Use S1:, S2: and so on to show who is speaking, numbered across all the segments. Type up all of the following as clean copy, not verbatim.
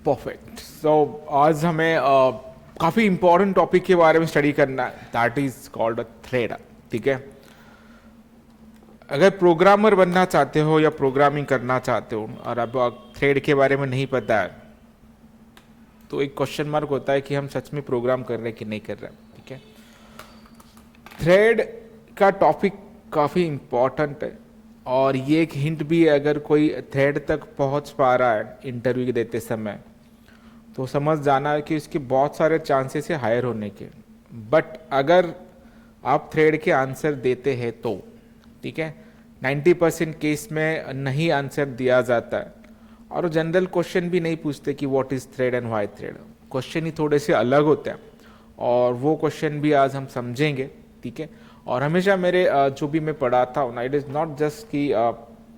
S1: Perfect. सो आज हमें काफ़ी इंपॉर्टेंट टॉपिक के बारे में स्टडी करना है, that is called a thread. ठीक है, अगर प्रोग्रामर बनना चाहते हो या प्रोग्रामिंग करना चाहते हो और अब थ्रेड के बारे में नहीं पता है तो एक क्वेश्चन मार्क होता है कि हम सच में प्रोग्राम कर रहे हैं कि नहीं कर रहे हैं। ठीक है, थ्रेड का टॉपिक काफ़ी इंपॉर्टेंट है और ये एक हिंट भी है, अगर कोई थ्रेड तक पहुंच पा रहा है इंटरव्यू देते समय तो समझ जाना है कि उसके बहुत सारे चांसेस है हायर होने के। बट अगर आप थ्रेड के आंसर देते हैं तो ठीक है, 90% केस में नहीं आंसर दिया जाता है और जनरल क्वेश्चन भी नहीं पूछते कि what is thread and why thread. Question ही थोड़े से अलग होते हैं और वो क्वेश्चन भी आज हम समझेंगे। ठीक है, और हमेशा मेरे जो भी मैं पढ़ाता हूँ ना, इट इज़ नॉट जस्ट कि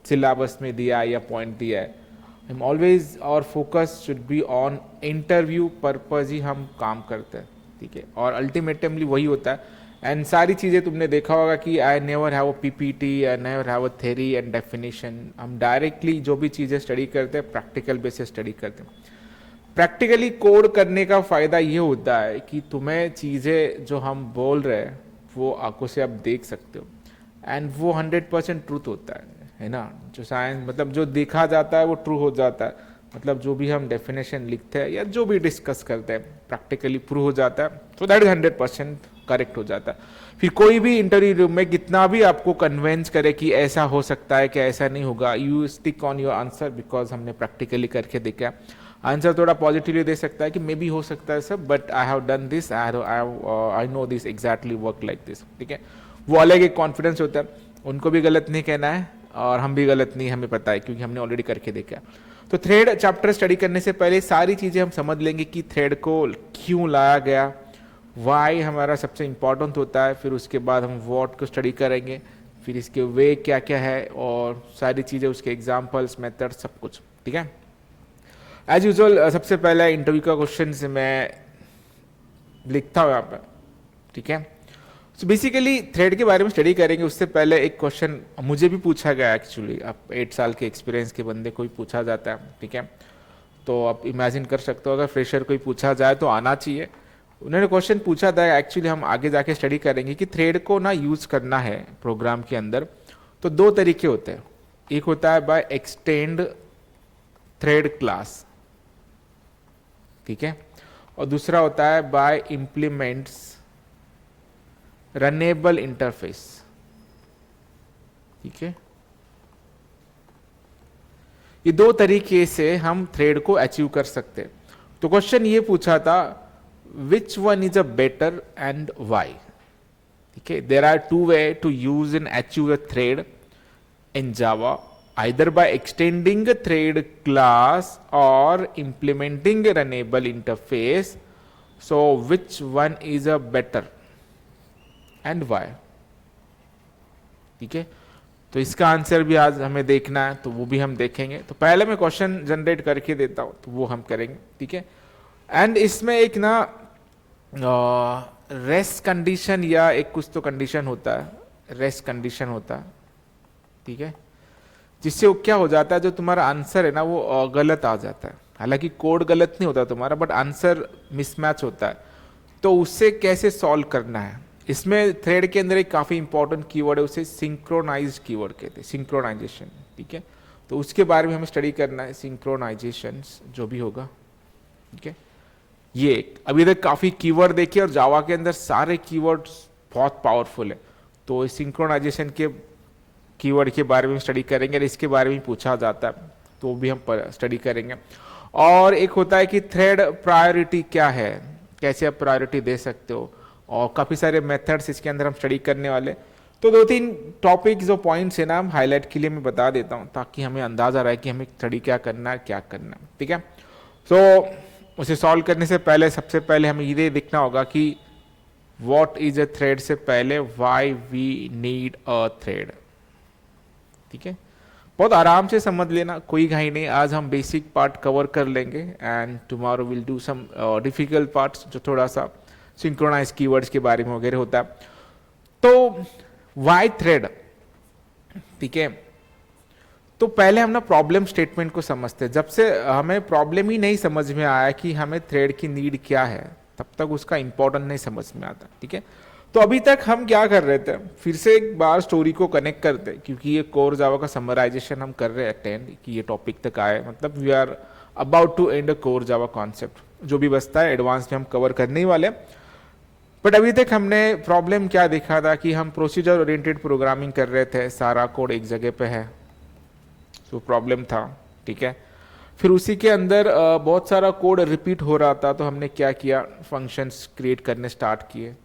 S1: सिलेबस में दिया है या पॉइंट दिया है। हम ऑलवेज और focus should be on interview purpose ही हम काम करते हैं। ठीक है, और अल्टीमेटमली वही होता है। एंड सारी चीज़ें तुमने देखा होगा कि I never have a PPT, I never have a theory and definition. हम डायरेक्टली जो भी चीज़ें स्टडी करते हैं प्रैक्टिकल बेसिस स्टडी करते हैं। प्रैक्टिकली कोड करने का फ़ायदा ये होता है कि तुम्हें चीज़ें जो हम बोल रहे हैं वो आंखों से आप देख सकते हो एंड वो 100% ट्रूथ होता है ना। जो साइंस मतलब जो देखा जाता है वो ट्रू हो जाता है, मतलब जो भी हम डेफिनेशन लिखते हैं या जो भी डिस्कस करते हैं प्रैक्टिकली प्रूव हो जाता है, तो दैट इज 100% करेक्ट हो जाता है। फिर कोई भी इंटरव्यू रूम में कितना भी आपको कन्वेंस करे कि ऐसा हो सकता है कि ऐसा नहीं होगा, you stick on your answer because हमने प्रैक्टिकली करके देखा। आंसर थोड़ा पॉजिटिवली दे सकता है कि मे बी हो सकता है सब, but I have done this, I know this exactly work like this. ठीक है, वो अलग एक कॉन्फिडेंस होता है, उनको भी गलत नहीं कहना है और हम भी गलत नहीं, हमें पता है क्योंकि हमने ऑलरेडी करके देखा। तो थ्रेड चैप्टर स्टडी करने से पहले सारी चीज़ें हम समझ लेंगे कि थ्रेड को क्यों लाया गया, वाई हमारा सबसे इंपॉर्टेंट होता है, फिर उसके बाद हम व्हाट को स्टडी करेंगे, फिर इसके वे क्या क्या है और सारी चीज़ें, उसके एग्जाम्पल्स, मेथड, सब कुछ। ठीक है, एज यूजल सबसे पहले इंटरव्यू का क्वेश्चन से मैं लिखता हूँ यहाँ पर। ठीक है, सो बेसिकली थ्रेड के बारे में स्टडी करेंगे उससे पहले एक क्वेश्चन मुझे भी पूछा गया एक्चुअली। आप 8 साल के एक्सपीरियंस के बंदे को भी पूछा जाता है। ठीक है, तो आप इमेजिन कर सकते हो अगर फ्रेशर कोई पूछा जाए तो आना चाहिए। उन्होंने क्वेश्चन पूछा था, एक्चुअली हम आगे जाके स्टडी करेंगे कि थ्रेड को ना यूज करना है प्रोग्राम के अंदर तो 2 तरीके होते हैं। एक होता है बाय एक्सटेंड थ्रेड क्लास, ठीक है, और दूसरा होता है बाय इंप्लीमेंट्स रनेबल इंटरफेस। ठीक है, ये 2 तरीके से हम थ्रेड को अचीव कर सकते हैं। तो क्वेश्चन ये पूछा था which one is a better and why. ठीक है, there are 2 way to use and achieve a thread in Java, either by extending a thread class or implementing a runnable interface. So which one is a better and why? ठीक है, तो इसका answer भी आज हमें देखना है तो वो भी हम देखेंगे। तो पहले मैं क्वेश्चन जनरेट करके देता हूं तो वो हम करेंगे। ठीक है, एंड इसमें एक ना रेस्ट कंडीशन या एक कुछ तो कंडीशन होता है, रेस्ट कंडीशन होता है। ठीक है, जिससे वो क्या हो जाता है, जो तुम्हारा आंसर है ना वो गलत आ जाता है। हालांकि कोड गलत नहीं होता तुम्हारा, बट आंसर मिसमैच होता है। तो उससे कैसे सॉल्व करना है, इसमें थ्रेड के अंदर एक काफ़ी इंपॉर्टेंट कीवर्ड है, उसे सिंक्रोनाइज्ड कीवर्ड कहते हैं, सिंक्रोनाइजेशन। ठीक है, तो उसके बारे में हमें स्टडी करना है, सिंक्रोनाइजेशन जो भी होगा। ठीक है, ये अभी तक काफ़ी कीवर्ड देखे और जावा के अंदर सारे कीवर्ड्स बहुत पावरफुल है। तो सिंक्रोनाइजेशन के कीवर्ड के बारे में स्टडी करेंगे और इसके बारे में पूछा जाता है तो भी हम स्टडी करेंगे। और एक होता है कि थ्रेड प्रायोरिटी क्या है, कैसे आप प्रायोरिटी दे सकते हो, और काफ़ी सारे मेथड्स इसके अंदर हम स्टडी करने वाले। तो 2-3 टॉपिक जो पॉइंट्स है ना हम हाईलाइट के लिए मैं बता देता हूँ ताकि हमें अंदाजा रहे कि हमें स्टडी क्या करना है, क्या करना है। ठीक है, तो उसे सॉल्व करने से पहले सबसे पहले हमें ये देखना होगा कि व्हाट इज अ थ्रेड से पहले why we need a thread. ठीक है, बहुत आराम से समझ लेना, कोई घाई नहीं। आज हम बेसिक पार्ट कवर कर लेंगे and tomorrow will do some difficult parts जो थोड़ा सा सिंक्रोनाइज कीवर्ड्स के बारे में वगैरह होता है। तो वाई थ्रेड, ठीक है, तो पहले हम ना प्रॉब्लम स्टेटमेंट को समझते हैं। जब से हमें प्रॉब्लम ही नहीं समझ में आया कि हमें थ्रेड की नीड क्या है, तब तक उसका इंपॉर्टेंट नहीं समझ में आता, ठीक है। तो अभी तक हम क्या कर रहे थे, फिर से एक बार स्टोरी को कनेक्ट करते हैं, क्योंकि ये कोर जावा का समराइजेशन हम कर रहे हैं अटेंड, कि ये टॉपिक तक आए, मतलब we are about to end a core Java concept. जो भी बचता है एडवांस में हम कवर करने ही वाले। बट अभी तक हमने प्रॉब्लम क्या देखा था कि हम प्रोसीजर ओरिएंटेड प्रोग्रामिंग कर रहे थे, सारा कोड एक जगह पे है, तो प्रॉब्लम था, ठीक है। फिर उसी के अंदर बहुत सारा कोड रिपीट हो रहा था, तो हमने क्या किया, फंक्शंस क्रिएट करने स्टार्ट किए।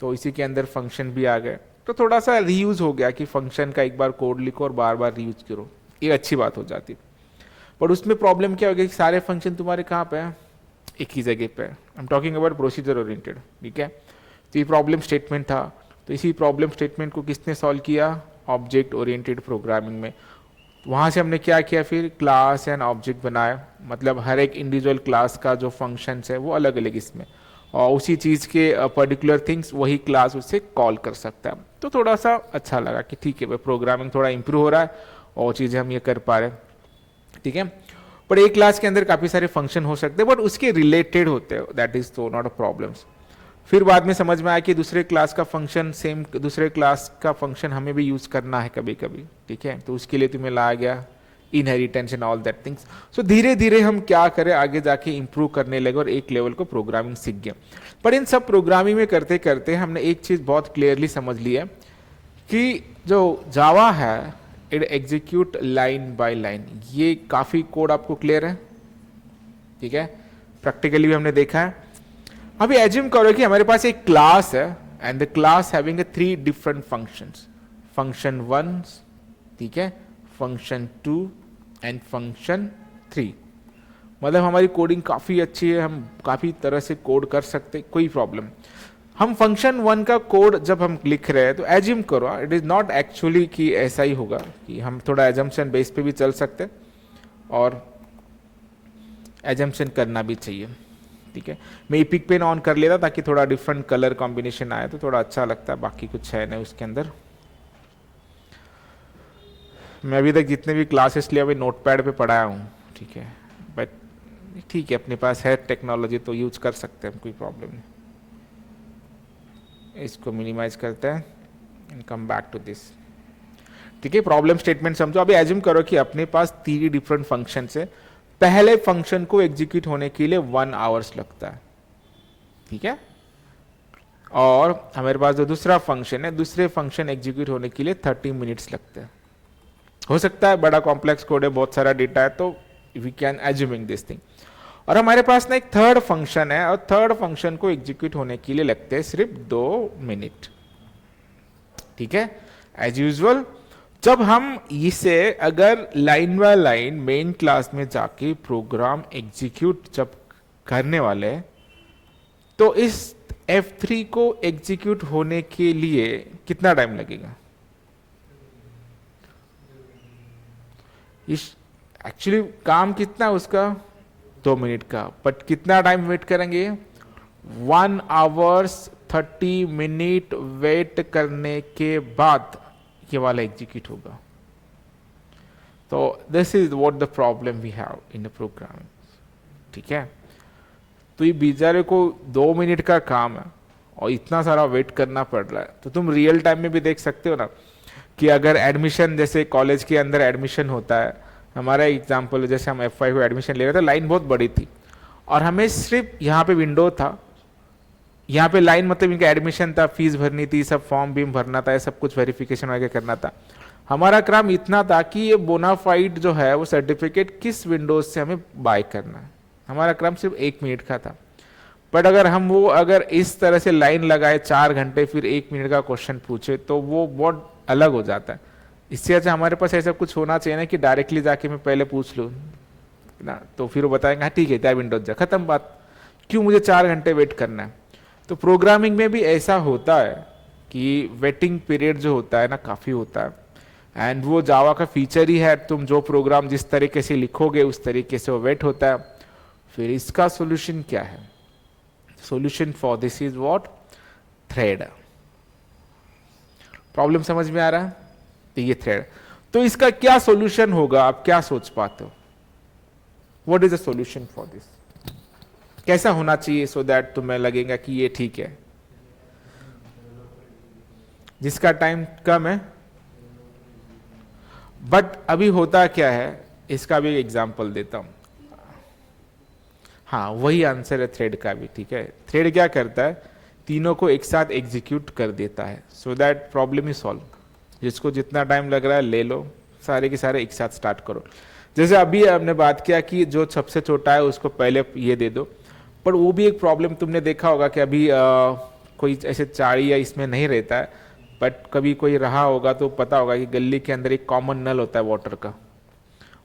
S1: तो इसी के अंदर फंक्शन भी आ गए, तो थोड़ा सा रीयूज हो गया कि फंक्शन का एक बार कोड लिखो और बार बार रीयूज करो, ये अच्छी बात हो जाती। बट उसमें प्रॉब्लम क्या हो गया कि सारे फंक्शन तुम्हारे कहाँ पे हैं, एक ही जगह पे। I am talking about procedure oriented, ठीक है। तो ये प्रॉब्लम स्टेटमेंट था। तो इसी प्रॉब्लम स्टेटमेंट को किसने सॉल्व किया, ऑब्जेक्ट ओरिएंटेड प्रोग्रामिंग में। वहाँ से हमने क्या किया, फिर क्लास एंड ऑब्जेक्ट बनाया, मतलब हर एक इंडिविजुअल क्लास का जो फंक्शंस है वो अलग अलग इसमें, और उसी चीज़ के पर्टिकुलर थिंग्स वही क्लास उससे कॉल कर सकता है। तो थोड़ा सा अच्छा लगा कि ठीक है भाई, प्रोग्रामिंग थोड़ा इंप्रूव हो रहा है और चीज़ें हम ये कर पा रहे हैं, ठीक है। बट एक क्लास के अंदर काफ़ी सारे फंक्शन हो सकते हैं, बट उसके रिलेटेड होते हैं, दैट इज तो नॉट अ प्रॉब्लम्स। फिर बाद में समझ में आया कि दूसरे क्लास का फंक्शन सेम दूसरे क्लास का फंक्शन हमें भी यूज़ करना है कभी कभी, ठीक है। तो उसके लिए तुम्हें लाया गया inheritance and all that things. So धीरे धीरे हम क्या करें, आगे जाके इंप्रूव करने लगे और एक लेवल को प्रोग्रामिंग सीख गए। पर इन सब प्रोग्रामिंग में करते करते हमने एक चीज़ बहुत क्लियरली समझ ली है कि जो जावा है it execute line by line. ये काफ़ी कोड आपको क्लियर है, ठीक है, प्रैक्टिकली भी हमने देखा है। अभी एज्यूम करो कि हमारे पास एक क्लास है and the class having 3 different functions, function 1, ठीक है, फंक्शन 2 एंड फंक्शन 3। मतलब हमारी कोडिंग काफ़ी अच्छी है, हम काफ़ी तरह से कोड कर सकते, कोई प्रॉब्लम। हम फंक्शन 1 का कोड जब हम लिख रहे हैं तो एज्यूम करो, इट इज़ नॉट एक्चुअली कि ऐसा ही होगा, कि हम थोड़ा एजम्पशन बेस पे भी चल सकते और एजम्पशन करना भी चाहिए, ठीक है। मैं इपिक पेन ऑन कर लेता ताकि थोड़ा डिफरेंट कलर कॉम्बिनेशन आए तो थोड़ा अच्छा लगता है, बाकी कुछ है नहीं उसके अंदर। मैं अभी तक जितने भी क्लासेस लिया अभी नोटपैड पे पढ़ाया हूँ, ठीक है, बट ठीक है, अपने पास है टेक्नोलॉजी तो यूज कर सकते हैं, कोई प्रॉब्लम नहीं। इसको मिनिमाइज करते हैं and come back to this, ठीक है। प्रॉब्लम स्टेटमेंट समझो। अभी एज्यूम करो कि अपने पास 3 डिफरेंट फंक्शन है, पहले फंक्शन को एग्जीक्यूट होने के लिए 1 आवर्स लगता है, ठीक है, और हमारे पास जो दूसरा फंक्शन है, दूसरे फंक्शन एग्जीक्यूट होने के लिए 30 मिनट्स लगते हैं। हो सकता है बड़ा कॉम्प्लेक्स कोड है, बहुत सारा डेटा है, तो we can assuming this thing. और हमारे पास ना एक थर्ड फंक्शन है, और थर्ड फंक्शन को एग्जीक्यूट होने के लिए लगते हैं सिर्फ 2 मिनट, ठीक है। एज यूजुअल जब हम इसे अगर line by line main class में जाके प्रोग्राम एग्जीक्यूट जब करने वाले हैं, तो इस F3 को एग्जीक्यूट होने के लिए कितना टाइम लगेगा? इस एक्चुअली काम कितना उसका 2 मिनट का, बट कितना टाइम वेट करेंगे? 1 आवर्स 30 मिनट वेट करने के बाद ये वाला एग्जीक्यूट होगा। तो this is what the problem we have in the programming, ठीक है। तो ये बेचारे को 2 मिनट का काम है और इतना सारा वेट करना पड़ रहा है। तो तुम रियल टाइम में भी देख सकते हो ना कि अगर एडमिशन, जैसे कॉलेज के अंदर एडमिशन होता है, हमारा एग्जाम्पल जैसे हम F5 को एडमिशन ले रहे थे, लाइन बहुत बड़ी थी और हमें सिर्फ यहाँ पे विंडो था, यहाँ पे लाइन मतलब इनका एडमिशन था, फीस भरनी थी, सब फॉर्म भी भरना था, सब कुछ वेरिफिकेशन वगैरह करना था। हमारा काम इतना था कि ये बोनाफाइड जो है वो सर्टिफिकेट किस विंडोज से हमें बाय करना है। हमारा काम सिर्फ 1 मिनट का था। बट अगर हम वो अगर इस तरह से लाइन लगाए 4 घंटे फिर 1 मिनट का क्वेश्चन पूछे तो वो बहुत अलग हो जाता है। इससे अच्छा हमारे पास ऐसा कुछ होना चाहिए ना कि डायरेक्टली जाके मैं पहले पूछ लूँ ना, तो फिर वो बताएंगे हाँ ठीक है त्या विंडोज जा, खत्म बात, क्यों मुझे 4 घंटे वेट करना है। तो प्रोग्रामिंग में भी ऐसा होता है कि वेटिंग पीरियड जो होता है ना काफ़ी होता है, एंड वो जावा का फीचर ही है, तुम जो प्रोग्राम जिस तरीके से लिखोगे उस तरीके से वो वेट होता है। फिर इसका सॉल्यूशन क्या है? Solution for this is what? Thread. Problem समझ में आ रहा है? तो ये थ्रेड। तो इसका क्या सॉल्यूशन होगा, आप क्या सोच पाते हो? What is the solution for this? कैसा होना चाहिए सो दैट तुम्हें लगेगा कि ये ठीक है? जिसका टाइम कम है, बट अभी होता क्या है, इसका भी एग्जांपल देता हूं। हाँ, वही आंसर है थ्रेड का भी, ठीक है। थ्रेड क्या करता है, तीनों को एक साथ एग्जीक्यूट कर देता है so that problem is solve. जिसको जितना टाइम लग रहा है ले लो, सारे के सारे एक साथ स्टार्ट करो। जैसे अभी हमने बात किया कि जो सबसे छोटा है उसको पहले ये दे दो, पर वो भी एक प्रॉब्लम तुमने देखा होगा कि अभी कोई ऐसे चाड़ी या इसमें नहीं रहता है, बट कभी कोई रहा होगा तो पता होगा कि गली के अंदर एक कॉमन नल होता है वाटर का,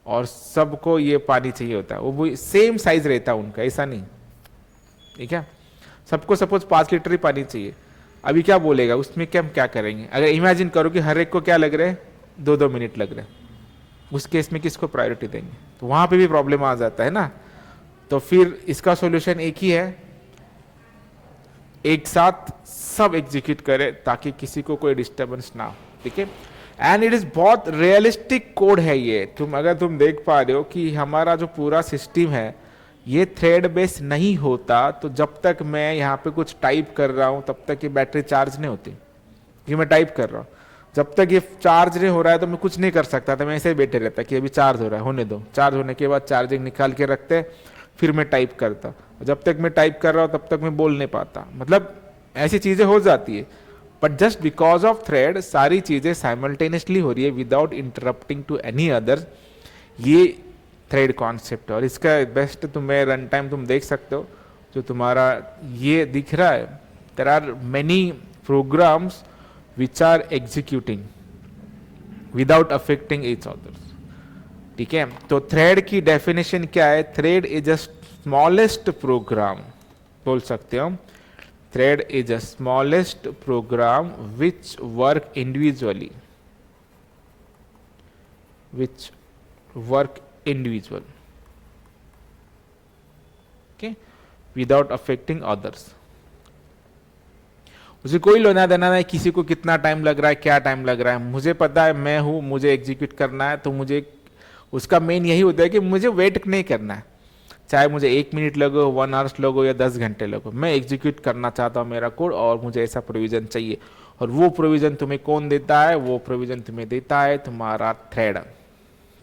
S1: और सबको ये पानी चाहिए होता है, वो सेम साइज रहता है उनका, ऐसा नहीं, ठीक है। सबको सपोज 5 लीटर ही पानी चाहिए। अभी क्या बोलेगा उसमें कि हम क्या करेंगे? अगर इमेजिन करो कि हर एक को क्या लग रहे हैं, 2-2 मिनट लग रहे हैं, उस केस में किसको प्रायोरिटी देंगे? तो वहां पे भी प्रॉब्लम आ जाता है ना। तो फिर इसका सॉल्यूशन एक ही है, एक साथ सब एग्जीक्यूट करे ताकि किसी को कोई डिस्टर्बेंस ना हो, ठीक है। एंड इट इज बहुत रियलिस्टिक कोड है ये। अगर तुम देख पा रहे हो कि हमारा जो पूरा सिस्टम है ये थ्रेड बेस्ड नहीं होता, तो जब तक मैं यहाँ पे कुछ टाइप कर रहा हूं तब तक ये बैटरी चार्ज नहीं होती। ये मैं टाइप कर रहा हूँ, जब तक ये चार्ज नहीं हो रहा है तो मैं कुछ नहीं कर सकता था, मैं ऐसे ही बैठे रहता कि अभी चार्ज हो रहा है, होने दो। चार्ज होने के बाद चार्जिंग निकाल के रखते, फिर मैं टाइप करता। जब तक मैं टाइप कर रहा हूँ तब तक मैं बोल नहीं पाता। मतलब ऐसी चीजें हो जाती है, but just because of thread सारी चीजें साइमल्टेनियसली हो रही है without interrupting to any other. ये थ्रेड कॉन्सेप्ट है, और इसका बेस्ट तुम्हें रन टाइम तुम देख सकते हो, जो तुम्हारा ये दिख रहा है। There are many programs which are executing without affecting each other, ठीक है। तो थ्रेड की डेफिनेशन क्या है? Thread is a smallest program, बोल सकते हो। Thread is a smallest program which work individually, which work individual, okay, without affecting others. उसे कोई लेना देना नहीं किसी को कितना टाइम लग रहा है, क्या टाइम लग रहा है। मुझे पता है, मैं हूं, मुझे एग्जीक्यूट करना है, तो मुझे उसका मेन यही होता है कि मुझे वेट नहीं करना है, चाहे मुझे 1 मिनट लगो, 1 आवर्स लगो या 10 घंटे लगो, मैं एग्जीक्यूट करना चाहता हूँ मेरा कोड, और मुझे ऐसा प्रोविजन चाहिए। और वो प्रोविजन तुम्हें कौन देता है? वो प्रोविजन तुम्हें देता है तुम्हारा थ्रेड,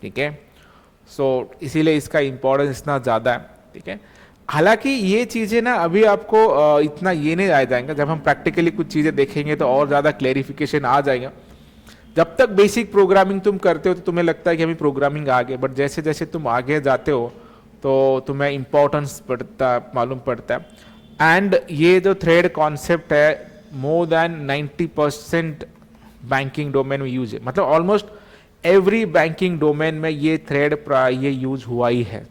S1: ठीक है। सो इसीलिए इसका इंपॉर्टेंस इतना ज़्यादा है, ठीक है। हालांकि ये चीज़ें ना अभी आपको इतना ये नहीं आ जाएगा, जब हम प्रैक्टिकली कुछ चीज़ें देखेंगे तो और ज़्यादा क्लेरिफिकेशन आ जाएगा। जब तक बेसिक प्रोग्रामिंग तुम करते हो तो तुम्हें लगता है कि हमें प्रोग्रामिंग आगे, बट जैसे जैसे तुम आगे जाते हो तो तुम्हें इंपॉर्टेंस मालूम पड़ता है। एंड ये जो थ्रेड कॉन्सेप्ट है मोर देन 90% बैंकिंग डोमेन में यूज है, मतलब ऑलमोस्ट एवरी बैंकिंग डोमेन में ये थ्रेड ये यूज हुआ ही है,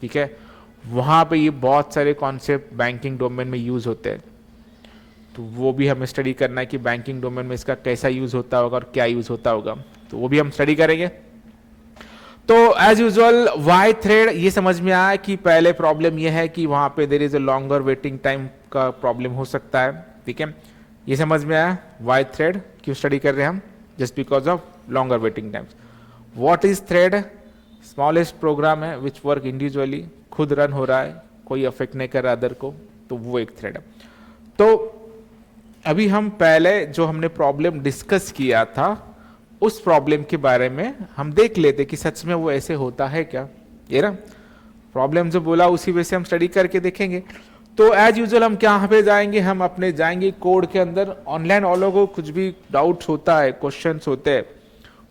S1: ठीक है। वहाँ पे ये बहुत सारे कॉन्सेप्ट बैंकिंग डोमेन में यूज होते हैं, तो वो भी हमें स्टडी करना है कि बैंकिंग डोमेन में इसका कैसा यूज होता होगा और क्या यूज होता होगा, तो वो भी हम स्टडी करेंगे। तो एज यूजुअल वाई थ्रेड ये समझ में आया कि पहले प्रॉब्लम ये है कि वहाँ पे there is a longer waiting time का प्रॉब्लम हो सकता है, ठीक है। ये समझ में आया वाई थ्रेड क्यों स्टडी कर रहे हैं हम, just because of longer waiting times. What is thread? Smallest program है विच वर्क इंडिविजुअली, खुद रन हो रहा है, कोई अफेक्ट नहीं कर रहा अदर को, तो वो एक थ्रेड है। तो अभी हम पहले जो हमने प्रॉब्लम डिस्कस किया था उस प्रॉब्लम के बारे में हम देख लेते कि सच में वो ऐसे होता है क्या। ये ना प्रॉब्लम जो बोला उसी वजह से हम स्टडी करके देखेंगे। तो एज यूजुअल हम क्या पे जाएंगे, हम अपने जाएंगे कोड के अंदर। ऑनलाइन वालों को कुछ भी डाउट्स होता है, क्वेश्चंस होते हैं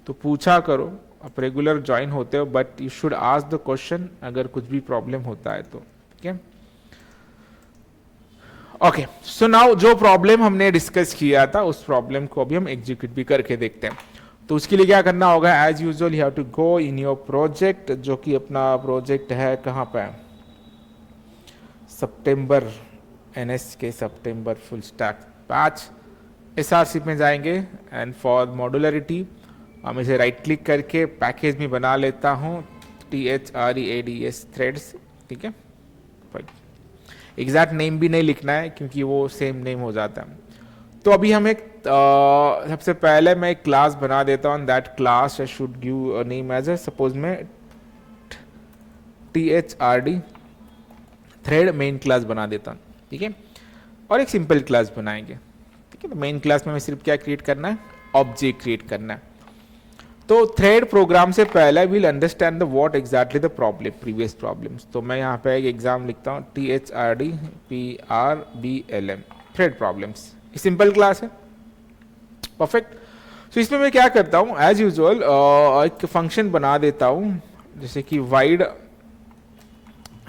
S1: तो पूछा करो, आप रेगुलर ज्वाइन होते हो, but you should ask the question अगर कुछ भी प्रॉब्लम होता है तो, ठीक है। ओके, सो नाउ जो प्रॉब्लम हमने डिस्कस किया था उस प्रॉब्लम को अभी हम एग्जीक्यूट भी करके देखते हैं। तो उसके लिए क्या करना होगा, as usual you have to go in your project, जो कि अपना प्रोजेक्ट है कहाँ पे, सितंबर एनएस के सितंबर फुल स्टैक पैच एसआरसी में जाएंगे। एंड फॉर मॉड्यूलरिटी हम इसे राइट क्लिक करके पैकेज में बना लेता हूँ THREADS थ्रेड्स, ठीक है। एग्जैक्ट नेम भी नहीं लिखना है क्योंकि वो सेम नेम हो जाता है। तो अभी हम एक सबसे पहले मैं एक क्लास बना देता हूँ, that class should give name as suppose में THRD थ्रेड मेन क्लास बना देता हूँ, ठीक है। और एक सिंपल क्लास बनाएंगे, ठीक है। तो मेन क्लास में हमें सिर्फ क्या क्रिएट करना है, ऑब्जेक्ट क्रिएट करना है। तो थ्रेड प्रोग्राम से पहले will understand the what exactly the problem, previous problems. तो मैं यहाँ पे एक एग्जाम लिखता हूँ, THRD PRBLM thread problems. Simple class है, परफेक्ट। तो इसमें मैं क्या करता हूँ, एज यूजुअल एक फंक्शन बना देता हूँ, जैसे कि वाइड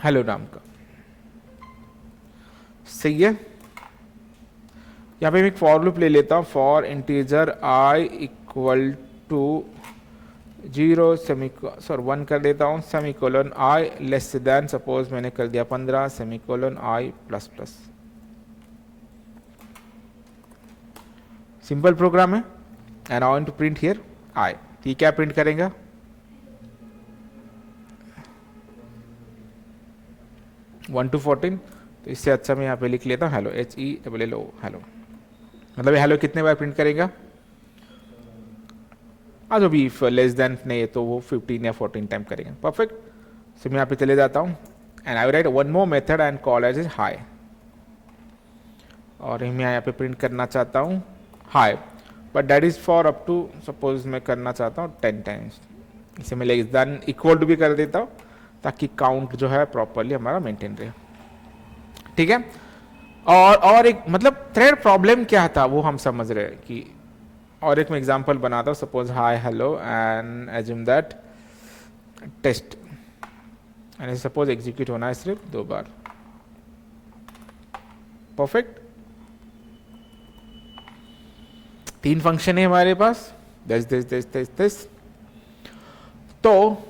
S1: हेलो नाम का, सही है। यहाँ पे मैं एक फॉर लूप ले लेता हूँ, for integer I equal to 0 sorry 1 कर देता हूँ, semicolon I less than, suppose मैंने कर दिया 15 semicolon I plus plus. Simple program है। And I want to print here I, ये क्या प्रिंट करेंगे, 1 to 14। तो इससे अच्छा मैं यहाँ पे लिख लेता हूँ हेलो, HELLO हेलो। मतलब हेलो कितने बार प्रिंट करेगा, आज जो भी इफ लेस देन नहीं है तो वो 15 या 14 टाइम करेंगे, परफेक्ट। सो मैं यहाँ पे चले जाता हूँ and I write one more method and call as is hi. और मैं यहाँ पे प्रिंट करना चाहता हूँ hi, but that is for up to, suppose मैं करना चाहता हूँ 10 टाइम्स। इसे मैं लेस देन इक्वल टू भी कर देता हूँ ताकि काउंट जो है प्रॉपरली हमारा मेंटेन रहे, ठीक है। और एक मतलब थ्रेड प्रॉब्लम क्या था वो हम समझ रहे हैं कि, और एक मैं एग्जांपल बनाता हूँ, suppose hi hello and assume that test, and suppose execute होना है सिर्फ 2 बार, परफेक्ट। 3 फंक्शन है हमारे पास, दिस। तो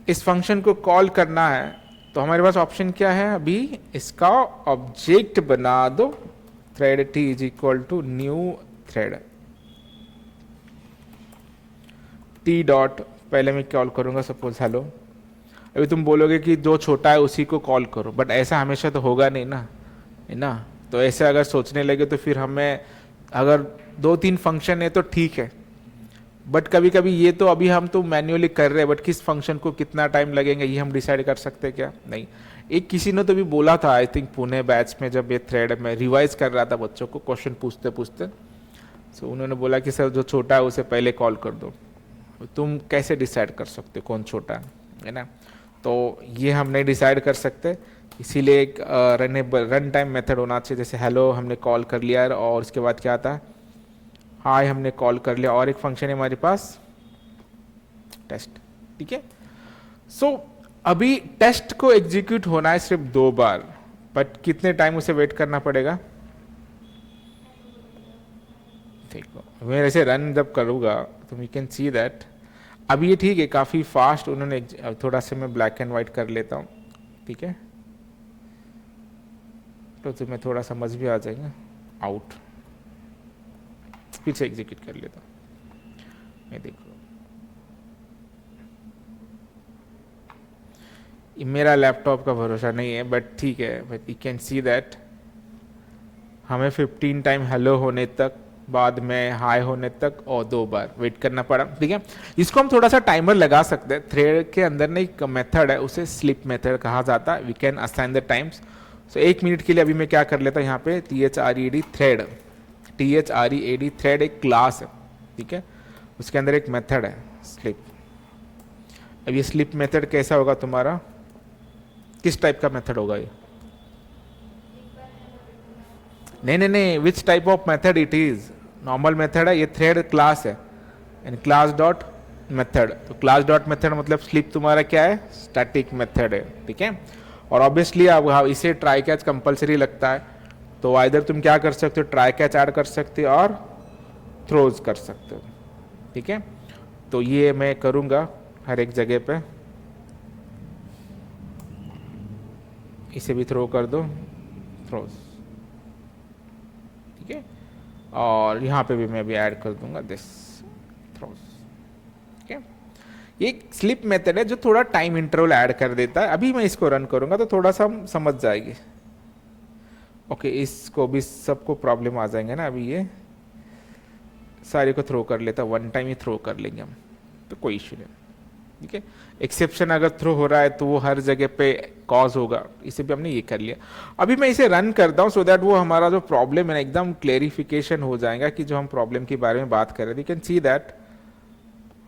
S1: इस फंक्शन को कॉल करना है, तो हमारे पास ऑप्शन क्या है, अभी इसका ऑब्जेक्ट बना दो, thread T is equal to new thread T dot, पहले मैं कॉल करूंगा सपोज हेलो। अभी तुम बोलोगे कि जो छोटा है उसी को कॉल करो, बट ऐसा हमेशा तो होगा नहीं ना, है ना। तो ऐसे अगर सोचने लगे तो फिर हमें, अगर 2-3 फंक्शन है तो ठीक है, बट कभी कभी ये तो अभी हम तो मैन्युअली कर रहे हैं, बट किस फंक्शन को कितना टाइम लगेगा ये हम डिसाइड कर सकते हैं क्या, नहीं। एक किसी ने तो भी बोला था, आई थिंक पुणे बैच में, जब ये थ्रेड में रिवाइज कर रहा था बच्चों को क्वेश्चन पूछते पूछते, सो उन्होंने बोला कि सर जो छोटा है उसे पहले कॉल कर दो। तुम कैसे डिसाइड कर सकते हो कौन छोटा है ना। तो ये हम नहीं डिसाइड कर सकते, इसीलिए एक रन टाइम मेथड होना चाहिए। जैसे हेलो हमने कॉल कर लिया और उसके बाद क्या आता है, हाय हमने कॉल कर लिया, और एक फंक्शन है हमारे पास टेस्ट, ठीक है। सो अभी टेस्ट को एग्जीक्यूट होना है सिर्फ 2 बार, बट कितने टाइम उसे वेट करना पड़ेगा, देखो मैं ऐसे रन जब करूँगा तो यू कैन सी दैट अभी ये ठीक है, काफ़ी फास्ट उन्होंने, थोड़ा सा मैं ब्लैक एंड वाइट कर लेता हूँ, ठीक है। तो तुम्हें थोड़ा समझ भी आ जाएगा, आउट फिर से एग्जीक्यूट कर लेता हूँ। मैं देखो मेरा लैपटॉप का भरोसा नहीं है, बट ठीक है, but you can see that हमें 15 टाइम हेलो होने तक, बाद में हाई होने तक और 2 बार वेट करना पड़ा, ठीक है। इसको हम थोड़ा सा टाइमर लगा सकते हैं। थ्रेड के अंदर ना एक मेथड है, उसे स्लिप मेथड कहा जाता है। We can assign the times. So 1 minute के लिए अभी मैं क्या कर लेता हूँ, यहाँ पे THRED थ्रेड, THREAD थ्रेड एक क्लास है, ठीक है। उसके अंदर एक मेथड है स्लिप। अब ये स्लिप मेथड कैसा होगा तुम्हारा, किस टाइप का मेथड होगा ये, नहीं, which type of method it is, normal method है, ये थ्रेड क्लास है, एंड क्लास डॉट मेथड। तो क्लास डॉट मेथड मतलब स्लिप तुम्हारा क्या है, स्टैटिक मेथड है, ठीक है। और ऑब्वियसली अब इसे ट्राई कैच कंपलसरी लगता है, तो आइदर तुम क्या कर सकते हो, ट्राई कैच ऐड कर सकते हो और थ्रोज कर सकते हो, ठीक है। तो ये मैं करूँगा हर एक जगह पे, इसे भी थ्रो कर दो, थ्रोज, ठीक है। और यहाँ पे भी मैं भी ऐड कर दूंगा दिस थ्रोज, ठीक है। ये स्लिप मेथड है जो थोड़ा टाइम इंटरवल ऐड कर देता है। अभी मैं इसको रन करूंगा तो थोड़ा सा हम समझ जाएगी। ओके, इसको भी सबको प्रॉब्लम आ जाएंगे ना अभी ये, सारे को थ्रो कर लेता, वन टाइम ही थ्रो कर लेंगे हम, तो कोई इश्यू नहीं, ठीक है। एक्सेप्शन अगर थ्रो हो रहा है तो वो हर जगह पे कॉज होगा, इसे भी हमने ये कर लिया। अभी मैं इसे रन करता हूँ सो दैट वो हमारा जो प्रॉब्लम है ना एकदम क्लेरिफिकेशन हो जाएगा कि जो हम प्रॉब्लम के बारे में बात कर रहे थे। यू कैन सी दैट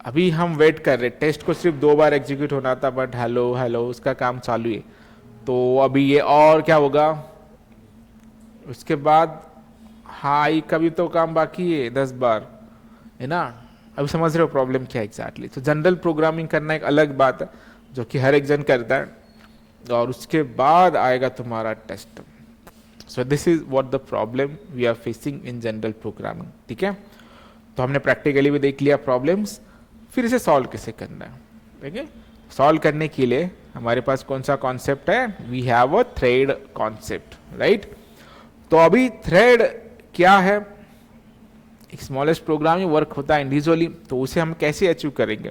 S1: अभी हम वेट कर रहे, टेस्ट को सिर्फ 2 बार एग्जीक्यूट होना था, बट हेलो हेलो उसका काम चालू है। तो अभी ये और क्या होगा, उसके बाद हाई का भी तो काम बाकी है 10 बार, है ना। अभी समझ रहे हो प्रॉब्लम क्या एग्जैक्टली। तो जनरल प्रोग्रामिंग करना एक अलग बात है जो कि हर एक जन करता है, और उसके बाद आएगा तुम्हारा test. So this is what the problem we are facing in general programming, ठीक है। तो हमने प्रैक्टिकली भी देख लिया प्रॉब्लम्स, फिर इसे सॉल्व कैसे करना है, ठीक है। सॉल्व करने के लिए हमारे पास कौन सा कॉन्सेप्ट है, we have a thread concept, right. तो अभी थ्रेड क्या है, एक स्मॉलेस्ट प्रोग्राम ही वर्क होता है इंडिविजुअली, तो उसे हम कैसे अचीव करेंगे।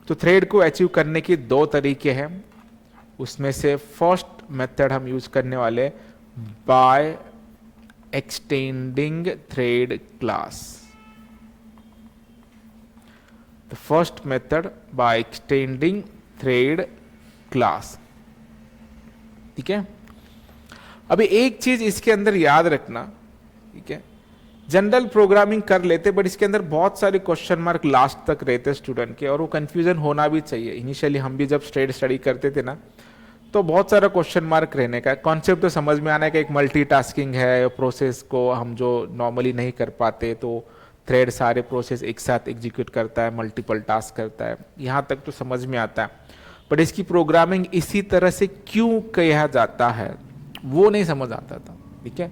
S1: तो थ्रेड को अचीव करने के 2 तरीके हैं, उसमें से फर्स्ट मेथड हम यूज करने वाले by extending thread class. The first method by extending thread class, ठीक है। अभी एक चीज इसके अंदर याद रखना, ठीक है, जनरल प्रोग्रामिंग कर लेते बट इसके अंदर बहुत सारे क्वेश्चन मार्क लास्ट तक रहते स्टूडेंट के, और वो कंफ्यूजन होना भी चाहिए। इनिशियली हम भी जब स्ट्रेट स्टडी करते थे ना, तो बहुत सारा क्वेश्चन मार्क रहने का, कॉन्सेप्ट तो समझ में आना है कि एक मल्टीटास्किंग है, प्रोसेस को हम जो नॉर्मली नहीं कर पाते, तो थ्रेड सारे प्रोसेस एक साथ एग्जीक्यूट करता है, मल्टीपल टास्क करता है, यहाँ तक तो समझ में आता है। बट इसकी प्रोग्रामिंग इसी तरह से क्यों कहा जाता है वो नहीं समझ आता था, ठीक है।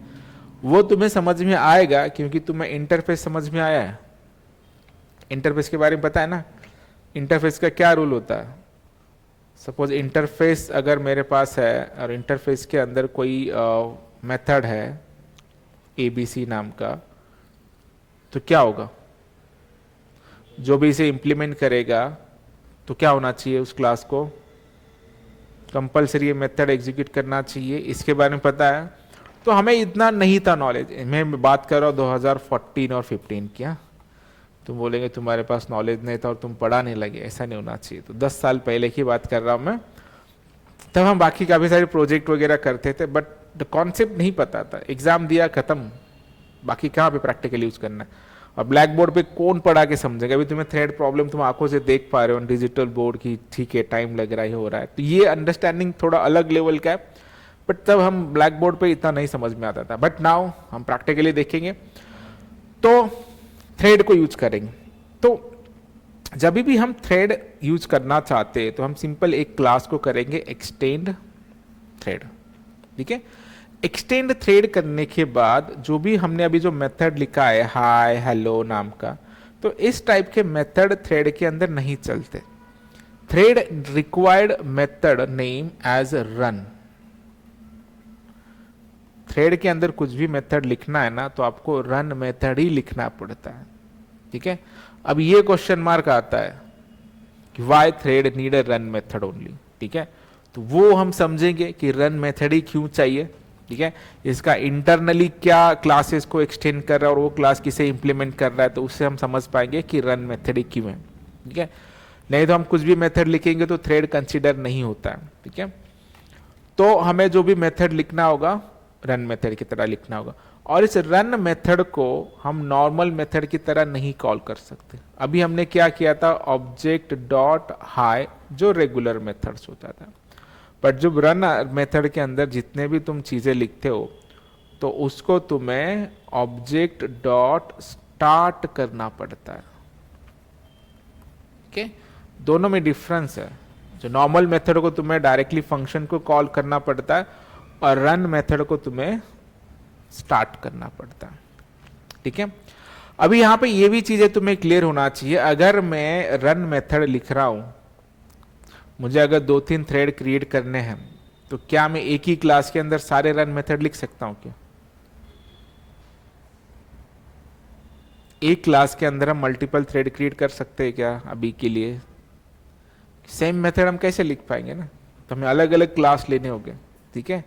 S1: वो तुम्हें समझ में आएगा क्योंकि तुम्हें इंटरफेस समझ में आया है। इंटरफेस के बारे में पता है ना, इंटरफेस का क्या रूल होता है। सपोज इंटरफेस अगर मेरे पास है और इंटरफेस के अंदर कोई मेथड है ABC नाम का, तो क्या होगा, जो भी इसे इंप्लीमेंट करेगा तो क्या होना चाहिए, उस क्लास को कंपलसरी ये मेथड एग्जीक्यूट करना चाहिए। इसके बारे में पता है। तो हमें इतना नहीं था नॉलेज, मैं बात कर रहा हूँ 2014 और 15 की। हाँ, तुम बोलेंगे तुम्हारे पास नॉलेज नहीं था और तुम पढ़ा नहीं लगे, ऐसा नहीं होना चाहिए। तो 10 साल पहले की बात कर रहा हूँ मैं, तब हम बाकी काफ़ी सारे प्रोजेक्ट वगैरह करते थे, बट द कॉन्सेप्ट नहीं पता था। एग्जाम दिया खत्म, बाकी कहाँ पे प्रैक्टिकल यूज करना है। और ब्लैक बोर्ड पे कौन पढ़ा के समझेगा। अभी तुम्हें थ्रेड प्रॉब्लम तुम आंखों से देख पा रहे हो डिजिटल बोर्ड की, ठीक है टाइम लग रहा है, हो रहा है, तो ये अंडरस्टैंडिंग थोड़ा अलग लेवल का है। बट तब हम ब्लैक बोर्ड पे इतना नहीं समझ में आता था, बट नाउ हम प्रैक्टिकली देखेंगे तो थ्रेड को यूज करेंगे। तो जब भी हम थ्रेड यूज करना चाहते हैं तो हम सिंपल एक क्लास को करेंगे एक्सटेंड थ्रेड, ठीक है। एक्सटेंड थ्रेड करने के बाद जो भी हमने अभी जो मेथड लिखा है हाय हेलो नाम का, तो इस टाइप के मेथड थ्रेड के अंदर नहीं चलते। Thread required method name as run. Thread के अंदर कुछ भी मेथड लिखना है ना, तो आपको रन मेथड ही लिखना पड़ता है, ठीक है। अब ये क्वेश्चन मार्क आता है कि why thread need a run method only, ठीक है। तो वो हम समझेंगे कि रन मेथड ही क्यों चाहिए, ठीक है। इसका इंटरनली क्या क्लासेस को एक्सटेंड कर रहा है और वो क्लास किसे इंप्लीमेंट कर रहा है, तो उससे हम समझ पाएंगे कि रन मेथड ही क्यों है, ठीक है। नहीं तो हम कुछ भी मेथड लिखेंगे तो थ्रेड कंसीडर नहीं होता है, ठीक है। तो हमें जो भी मेथड लिखना होगा रन मेथड की तरह लिखना होगा, और इस रन मेथड को हम नॉर्मल मेथड की तरह नहीं कॉल कर सकते। अभी हमने क्या किया था, ऑब्जेक्ट डॉट हाई जो रेगुलर मेथड्स होता था, बट जब रन मेथड के अंदर जितने भी तुम चीजें लिखते हो तो उसको तुम्हें ऑब्जेक्ट डॉट स्टार्ट करना पड़ता है, ओके। दोनों में डिफरेंस है। जो नॉर्मल मेथड को तुम्हें डायरेक्टली फंक्शन को कॉल करना पड़ता है और रन मेथड को तुम्हें स्टार्ट करना पड़ता है, ठीक है। अभी यहां पे ये भी चीजें तुम्हें क्लियर होना चाहिए। अगर मैं रन मेथड लिख रहा हूं, मुझे अगर 2-3 थ्रेड क्रिएट करने हैं, तो क्या मैं एक ही क्लास के अंदर सारे रन मेथड लिख सकता हूं क्या? एक क्लास के अंदर हम मल्टीपल थ्रेड क्रिएट कर सकते हैं क्या? अभी के लिए सेम मेथड हम कैसे लिख पाएंगे ना, तो हमें अलग अलग क्लास लेने होंगे, ठीक है।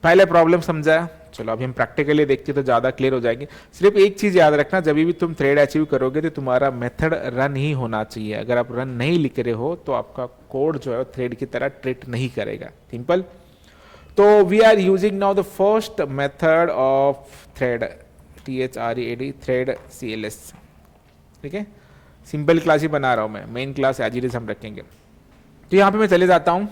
S1: पहले प्रॉब्लम समझाया, चलो अभी हम प्रैक्टिकली देखते तो ज़्यादा क्लियर हो जाएंगे। सिर्फ एक चीज़ याद रखना, जब भी तुम थ्रेड अचीव करोगे तो तुम्हारा मेथड रन ही होना चाहिए। अगर आप रन नहीं लिख रहे हो तो आपका कोड जो है थ्रेड की तरह ट्रीट नहीं करेगा। सिंपल। तो we are using now the first method of thread, THREAD, thread CLS। ठीक है, सिंपल क्लास ही बना रहा हूँ मैं, main class as it is हम रखेंगे। तो यहाँ पे मैं चले जाता हूँ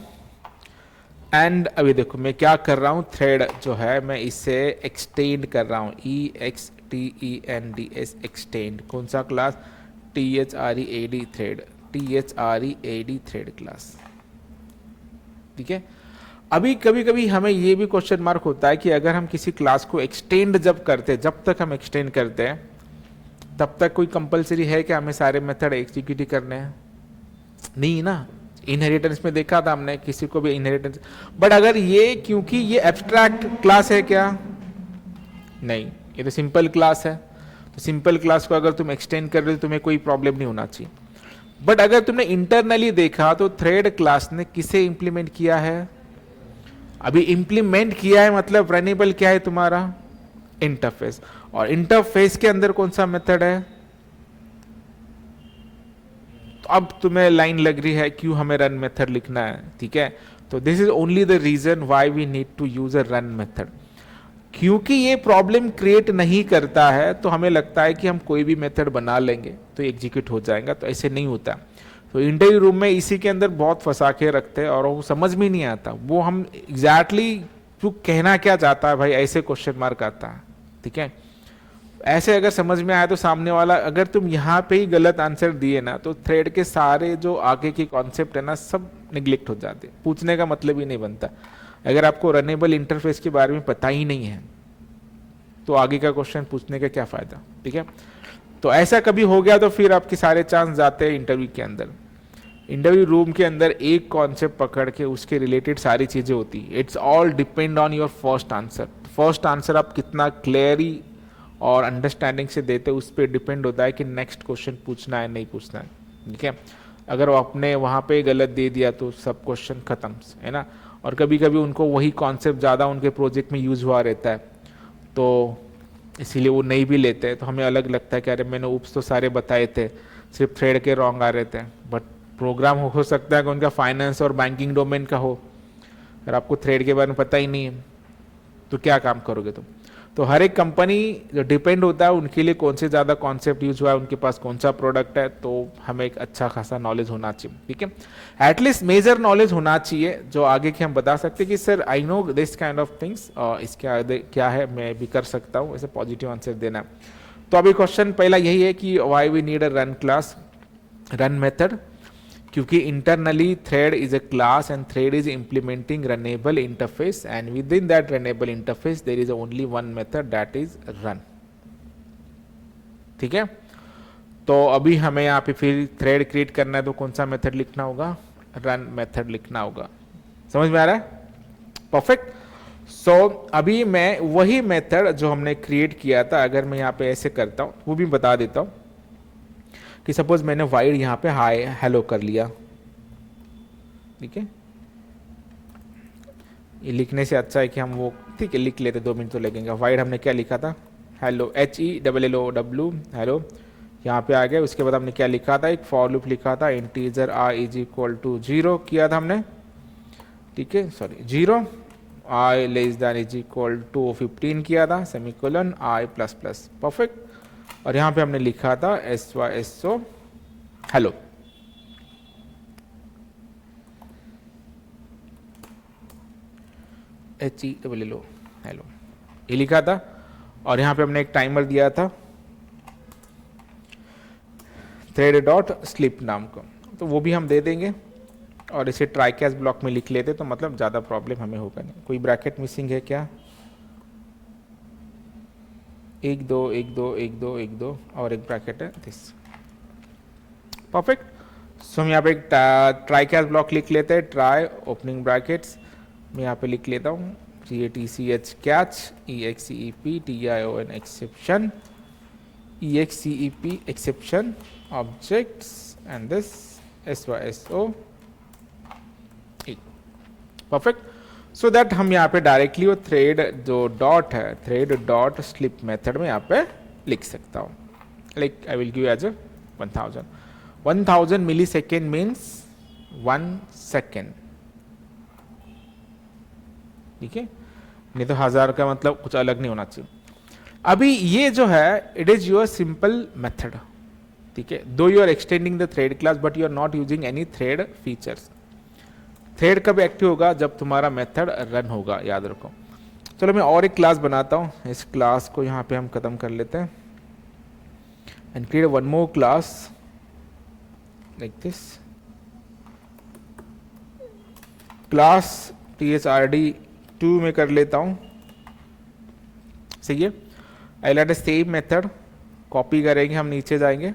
S1: एंड अभी देखो मैं क्या कर रहा हूँ, थ्रेड जो है मैं इसे एक्सटेंड कर रहा हूँ, EXTENDS एक्सटेंड। कौन सा class? THREAD thread, THREAD thread class. ठीक है, अभी कभी कभी हमें ये भी क्वेश्चन मार्क होता है कि अगर हम किसी क्लास को एक्सटेंड जब करते हैं, जब तक हम एक्सटेंड करते हैं तब तक कोई कंपलसरी है कि हमें सारे मेथड एग्जीक्यूट करने हैं? नहीं ना। इनहेरिटेंस में देखा था हमने, किसी को भी इनहेरिटेंस, बट अगर ये, क्योंकि ये एब्स्ट्रैक्ट क्लास है क्या? नहीं, ये तो सिंपल क्लास है। तो सिंपल क्लास को अगर तुम एक्सटेंड कर रहे हो तो तुम्हें कोई प्रॉब्लम नहीं होना चाहिए। बट अगर तुमने इंटरनली देखा तो थ्रेड क्लास ने किसे इंप्लीमेंट किया है? अभी इंप्लीमेंट किया है मतलब रनेबल क्या है तुम्हारा? इंटरफेस। और इंटरफेस के अंदर कौन सा मेथड है? तो अब तुम्हें लाइन लग रही है क्यों हमें रन मेथड लिखना है। ठीक है, तो this is only the reason why we need to use a run method. क्योंकि ये प्रॉब्लम क्रिएट नहीं करता है तो हमें लगता है कि हम कोई भी मेथड बना लेंगे तो एग्जीक्यूट हो जाएगा, तो ऐसे नहीं होता। तो इंटरव्यू रूम में इसी के अंदर बहुत फंसा के रखते हैं और वो समझ में नहीं आता, वो हम एग्जैक्टली तू कहना क्या चाहता है भाई, ऐसे क्वेश्चन मार्क आता है। ठीक है, ऐसे अगर समझ में आया तो सामने वाला, अगर तुम यहाँ पे ही गलत आंसर दिए ना तो थ्रेड के सारे जो आगे के कॉन्सेप्ट है ना सब निगलेक्ट हो जाते, पूछने का मतलब ही नहीं बनता। अगर आपको रनेबल इंटरफेस के बारे में पता ही नहीं है तो आगे का क्वेश्चन पूछने का क्या फायदा। ठीक है, तो ऐसा कभी हो गया तो फिर आपके सारे चांस जाते हैं इंटरव्यू के अंदर। इंटरव्यू रूम के अंदर एक कॉन्सेप्ट पकड़ के उसके रिलेटेड सारी चीजें होती है। It's all depend on your first answer. First answer आप कितना क्लियरली और अंडरस्टैंडिंग से देते उस पर डिपेंड होता है कि नेक्स्ट क्वेश्चन पूछना है नहीं पूछना है। ठीक है, अगर आपने वहाँ पे गलत दे दिया तो सब क्वेश्चन खत्म है ना। और कभी कभी उनको वही कॉन्सेप्ट ज़्यादा उनके प्रोजेक्ट में यूज हुआ रहता है तो इसीलिए वो नहीं भी लेते हैं। तो हमें अलग लगता है कि अरे मैंने उप्स तो सारे बताए थे, सिर्फ थ्रेड के रॉन्ग आ रहे थे। बट प्रोग्राम हो सकता है कि उनका फाइनेंस और बैंकिंग डोमेन का हो, अगर आपको थ्रेड के बारे में पता ही नहीं है तो क्या काम करोगे तुम। तो हर एक कंपनी जो डिपेंड होता है उनके लिए कौन से ज़्यादा कॉन्सेप्ट यूज हुआ है, उनके पास कौन सा प्रोडक्ट है, तो हमें एक अच्छा खासा नॉलेज होना चाहिए। ठीक है, एटलीस्ट मेजर नॉलेज होना चाहिए जो आगे के हम बता सकते हैं कि sir I know this kind of things, इसके आगे क्या है मैं भी कर सकता हूँ, ऐसे पॉजिटिव आंसर देना। तो अभी क्वेश्चन पहला यही है कि why we need a run class, run method, क्योंकि internally thread is a class and thread is implementing runnable interface and with in that runnable interface there is only one method that is run. ठीक है, तो अभी हमें यहाँ पे फिर thread create करना है तो कौन सा मेथड लिखना होगा? रन मेथड लिखना होगा। समझ में आ रहा है? परफेक्ट। सो अभी मैं वही मेथड जो हमने क्रिएट किया था अगर मैं यहाँ पे ऐसे करता हूँ वो भी बता देता हूँ कि सपोज मैंने वाइड यहाँ पे हाय हेलो कर लिया। ठीक है, ये लिखने से अच्छा है कि हम वो, ठीक है लिख लेते, 2 मिनट तो लगेंगे। वाइड हमने क्या लिखा था? हेलो, HELLOW हेलो, यहाँ पे आ गया। उसके बाद हमने क्या लिखा था? एक फॉर लूप लिखा था, integer i is equal to 0 किया था हमने। ठीक है, sorry 0, i less than is equal to 15 किया था, semicolon i plus plus. Perfect. और यहाँ पे हमने लिखा था SYSO हेलो। HELLO हेलो, ये लिखा था। और यहाँ पे हमने एक टाइमर दिया था थ्रेड डॉट स्लिप नाम का, तो वो भी हम दे देंगे और इसे ट्राई कैच ब्लॉक में लिख लेते तो मतलब ज़्यादा प्रॉब्लम हमें होगा नहीं। कोई ब्रैकेट मिसिंग है क्या? 1 2 1 2 1 2 1 2 और एक ब्रैकेट है दिस। परफेक्ट। सो हम यहाँ पे एक ट्राई कैच ब्लॉक लिख लेते हैं, ट्राई ओपनिंग ब्रैकेट्स, मैं यहाँ पे लिख लेता हूँ CATCH catch EXCEP TION exception EXCEP exception objects and this SYSO। Perfect. So that हम यहाँ पे डायरेक्टली वो थ्रेड जो डॉट है, थ्रेड डॉट स्लिप मेथड में यहाँ पे लिख सकता हूँ. Like I will give as a 1000 millisecond means 1 second. ठीक है, नहीं तो 1000 का मतलब कुछ अलग नहीं होना चाहिए. अभी ये जो है it is your simple method. ठीक है, though you are extending the thread class but you are not using any thread features. Thread कब एक्टिव होगा? जब तुम्हारा मेथड रन होगा, याद रखो. चलो मैं और एक क्लास बनाता हूँ. इस क्लास को यहाँ पे हम खत्म कर लेते हैं and create one more class like this. Class THRD2 में कर लेता हूँ. सही है. I let same method copy करेंगे, हम नीचे जाएंगे,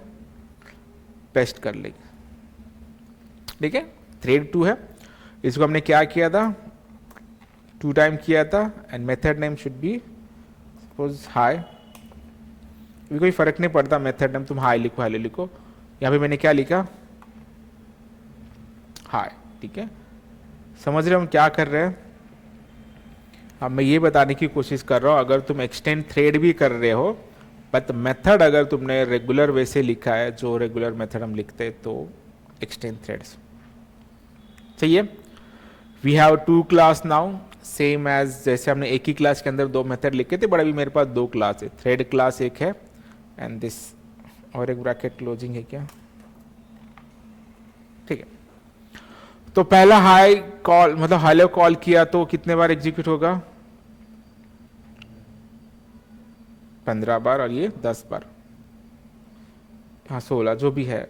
S1: पेस्ट कर लेंगे. ठीक है, थ्रेड 2 है. इसको हमने क्या किया था? 2 टाइम किया था and method name should be suppose high. भी कोई फर्क नहीं पड़ता मेथड नेम, तुम हाई लिखो हेलो लिखो. यहाँ पे मैंने क्या लिखा? हाई. ठीक है, समझ रहे हो हम क्या कर रहे हैं? अब मैं ये बताने की कोशिश कर रहा हूँ, अगर तुम एक्सटेंड थ्रेड भी कर रहे हो बट मेथड अगर तुमने रेगुलर वे से लिखा है, जो रेगुलर मेथड हम लिखते हैं, तो एक्सटेंड थ्रेड्स. सही है. We have 2 class now, same as जैसे हमने एक ही क्लास के अंदर 2 मेथड लिखे थे, बट अभी मेरे पास 2 क्लास है. थ्रेड क्लास एक है एंड दिस, और एक ब्रैकेट क्लोजिंग है क्या? ठीक है. तो पहला हाई कॉल मतलब हेलो कॉल किया तो कितने बार एग्जीक्यूट होगा? 15 बार, और ये 10 बार. हाँ 16, जो भी है.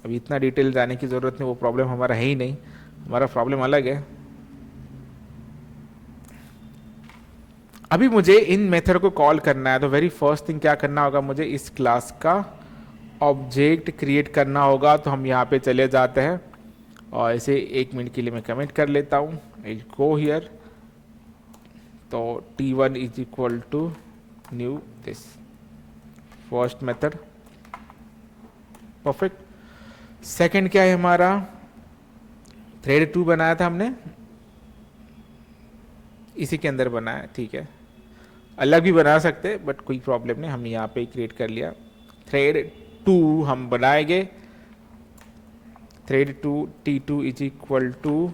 S1: अभी इतना डिटेल जाने की जरूरत नहीं, वो प्रॉब्लम हमारा है ही नहीं. हमारा प्रॉब्लम अलग है. अभी मुझे इन मेथड को कॉल करना है, तो वेरी फर्स्ट थिंग क्या करना होगा? मुझे इस क्लास का ऑब्जेक्ट क्रिएट करना होगा. तो हम यहाँ पे चले जाते हैं और इसे 1 मिनट के लिए मैं कमेंट कर लेता हूँ. I go here. तो T1 is equal to new this first method. Perfect. Second क्या है हमारा? थ्रेड 2 बनाया था हमने, इसी के अंदर बनाया. ठीक है, अलग भी बना सकते बट कोई प्रॉब्लम नहीं, हमने यहाँ पे क्रिएट कर लिया. थ्रेड 2 हम बनाएंगे. Thread 2 T2 is equal to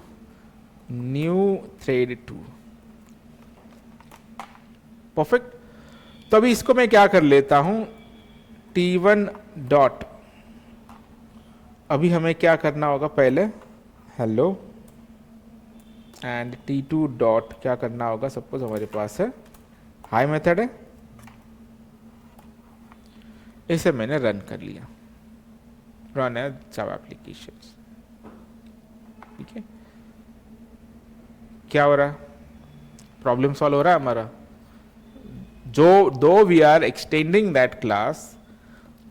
S1: new thread 2. Perfect. तो अभी इसको मैं क्या कर लेता हूं? T1 डॉट, अभी हमें क्या करना होगा? पहले हेलो एंड T2 डॉट क्या करना होगा? सपोज हमारे पास है हाई मेथड है, इसे मैंने रन कर लिया. रन है जावा एप्लीकेशन. ठीक है, क्या हो रहा है? प्रॉब्लम सॉल्व हो रहा है हमारा. जो though we are extending that class,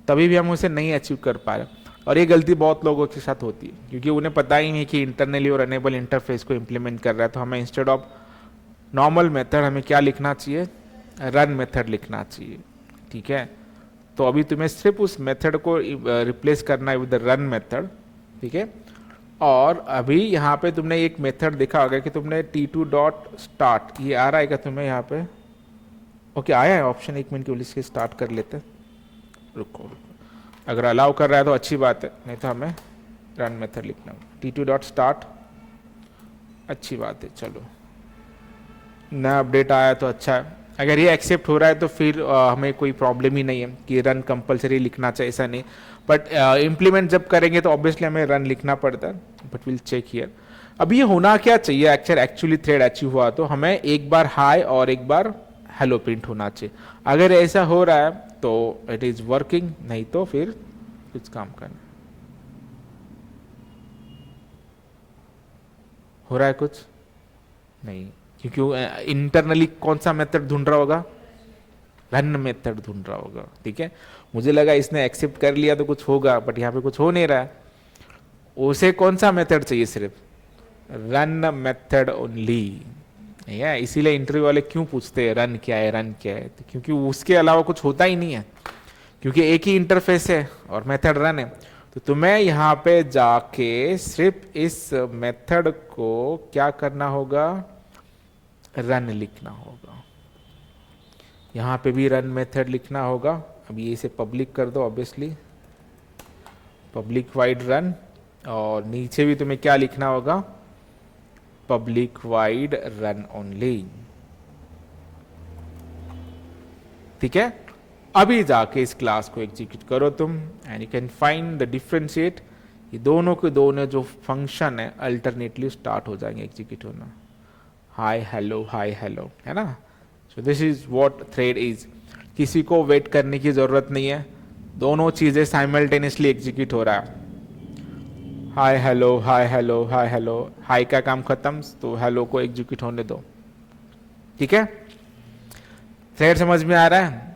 S1: तभी भी हम उसे नहीं अचीव कर पा रहे. और ये गलती बहुत लोगों के साथ होती है, क्योंकि उन्हें पता ही नहीं कि इंटरनली और रनेबल इंटरफेस को इंप्लीमेंट कर रहा है. तो हमें इंस्टेड ऑफ नॉर्मल मेथड हमें क्या लिखना चाहिए? रन मेथड लिखना चाहिए. ठीक है, तो अभी तुम्हें सिर्फ उस मेथड को रिप्लेस करना है विद रन मेथड. ठीक है, और अभी यहाँ पे तुमने एक मेथड देखा होगा कि तुमने T2 डॉट स्टार्ट, ये आ रहा है क्या तुम्हें यहाँ पे? ओके, आया है ऑप्शन. 1 मिनट के लिए इसके स्टार्ट कर लेते. रुको, अगर अलाउ कर रहा है तो अच्छी बात है, नहीं तो हमें रन मेथड लिखना होगा. T2 डॉट स्टार्ट, अच्छी बात है. चलो, नया अपडेट आया तो अच्छा है. अगर ये एक्सेप्ट हो रहा है तो फिर हमें कोई प्रॉब्लम ही नहीं है कि रन कंपलसरी लिखना चाहिए, ऐसा नहीं. बट इम्प्लीमेंट जब करेंगे तो ऑब्वियसली हमें रन लिखना पड़ता है. But will check here. अब ये होना क्या चाहिए? एक्चुअली थ्रेड अचीव हुआ तो हमें एक बार हाई और एक बार हेलो प्रिंट होना चाहिए. अगर ऐसा हो रहा है तो इट इज वर्किंग, नहीं तो फिर कुछ काम करना. हो रहा है कुछ नहीं, क्योंकि इंटरनली कौन सा मेथड ढूंढ रहा होगा? रन मेथड ढूंढ रहा होगा. ठीक है, मुझे लगा इसने एक्सेप्ट कर लिया तो कुछ होगा, बट यहाँ पे कुछ हो नहीं रहा है. उसे कौन सा मेथड चाहिए? सिर्फ रन मेथड ओनली. इसीलिए इंटरव्यू वाले क्यों पूछते हैं रन क्या है, रन क्या है? तो क्योंकि उसके अलावा कुछ होता ही नहीं है, क्योंकि एक ही इंटरफेस है और मेथड रन है. तो तुम्हें यहाँ पे जाके सिर्फ इस मेथड को क्या करना होगा? रन लिखना होगा, यहाँ पे भी रन मेथड लिखना होगा। अभी इसे पब्लिक कर दो, ऑब्वियसली पब्लिक वाइड रन, और नीचे भी तुम्हें क्या लिखना होगा, पब्लिक वाइड रन ओनली। ठीक है, अभी जाके इस क्लास को एग्जीक्यूट करो तुम, and you can find the differentiate. ये दोनों के दोनों जो फंक्शन है अल्टरनेटली स्टार्ट हो जाएंगे एग्जीक्यूट होना, हाय हेलो, है ना। सो this is what thread is. किसी को वेट करने की जरूरत नहीं है, दोनों चीजें साइमल्टेनियसली एग्जीक्यूट हो रहा है। हाय हेलो, हाय का काम खत्म, तो हेलो को एग्जीक्यूट होने दो। ठीक है, थ्रेड समझ में आ रहा है।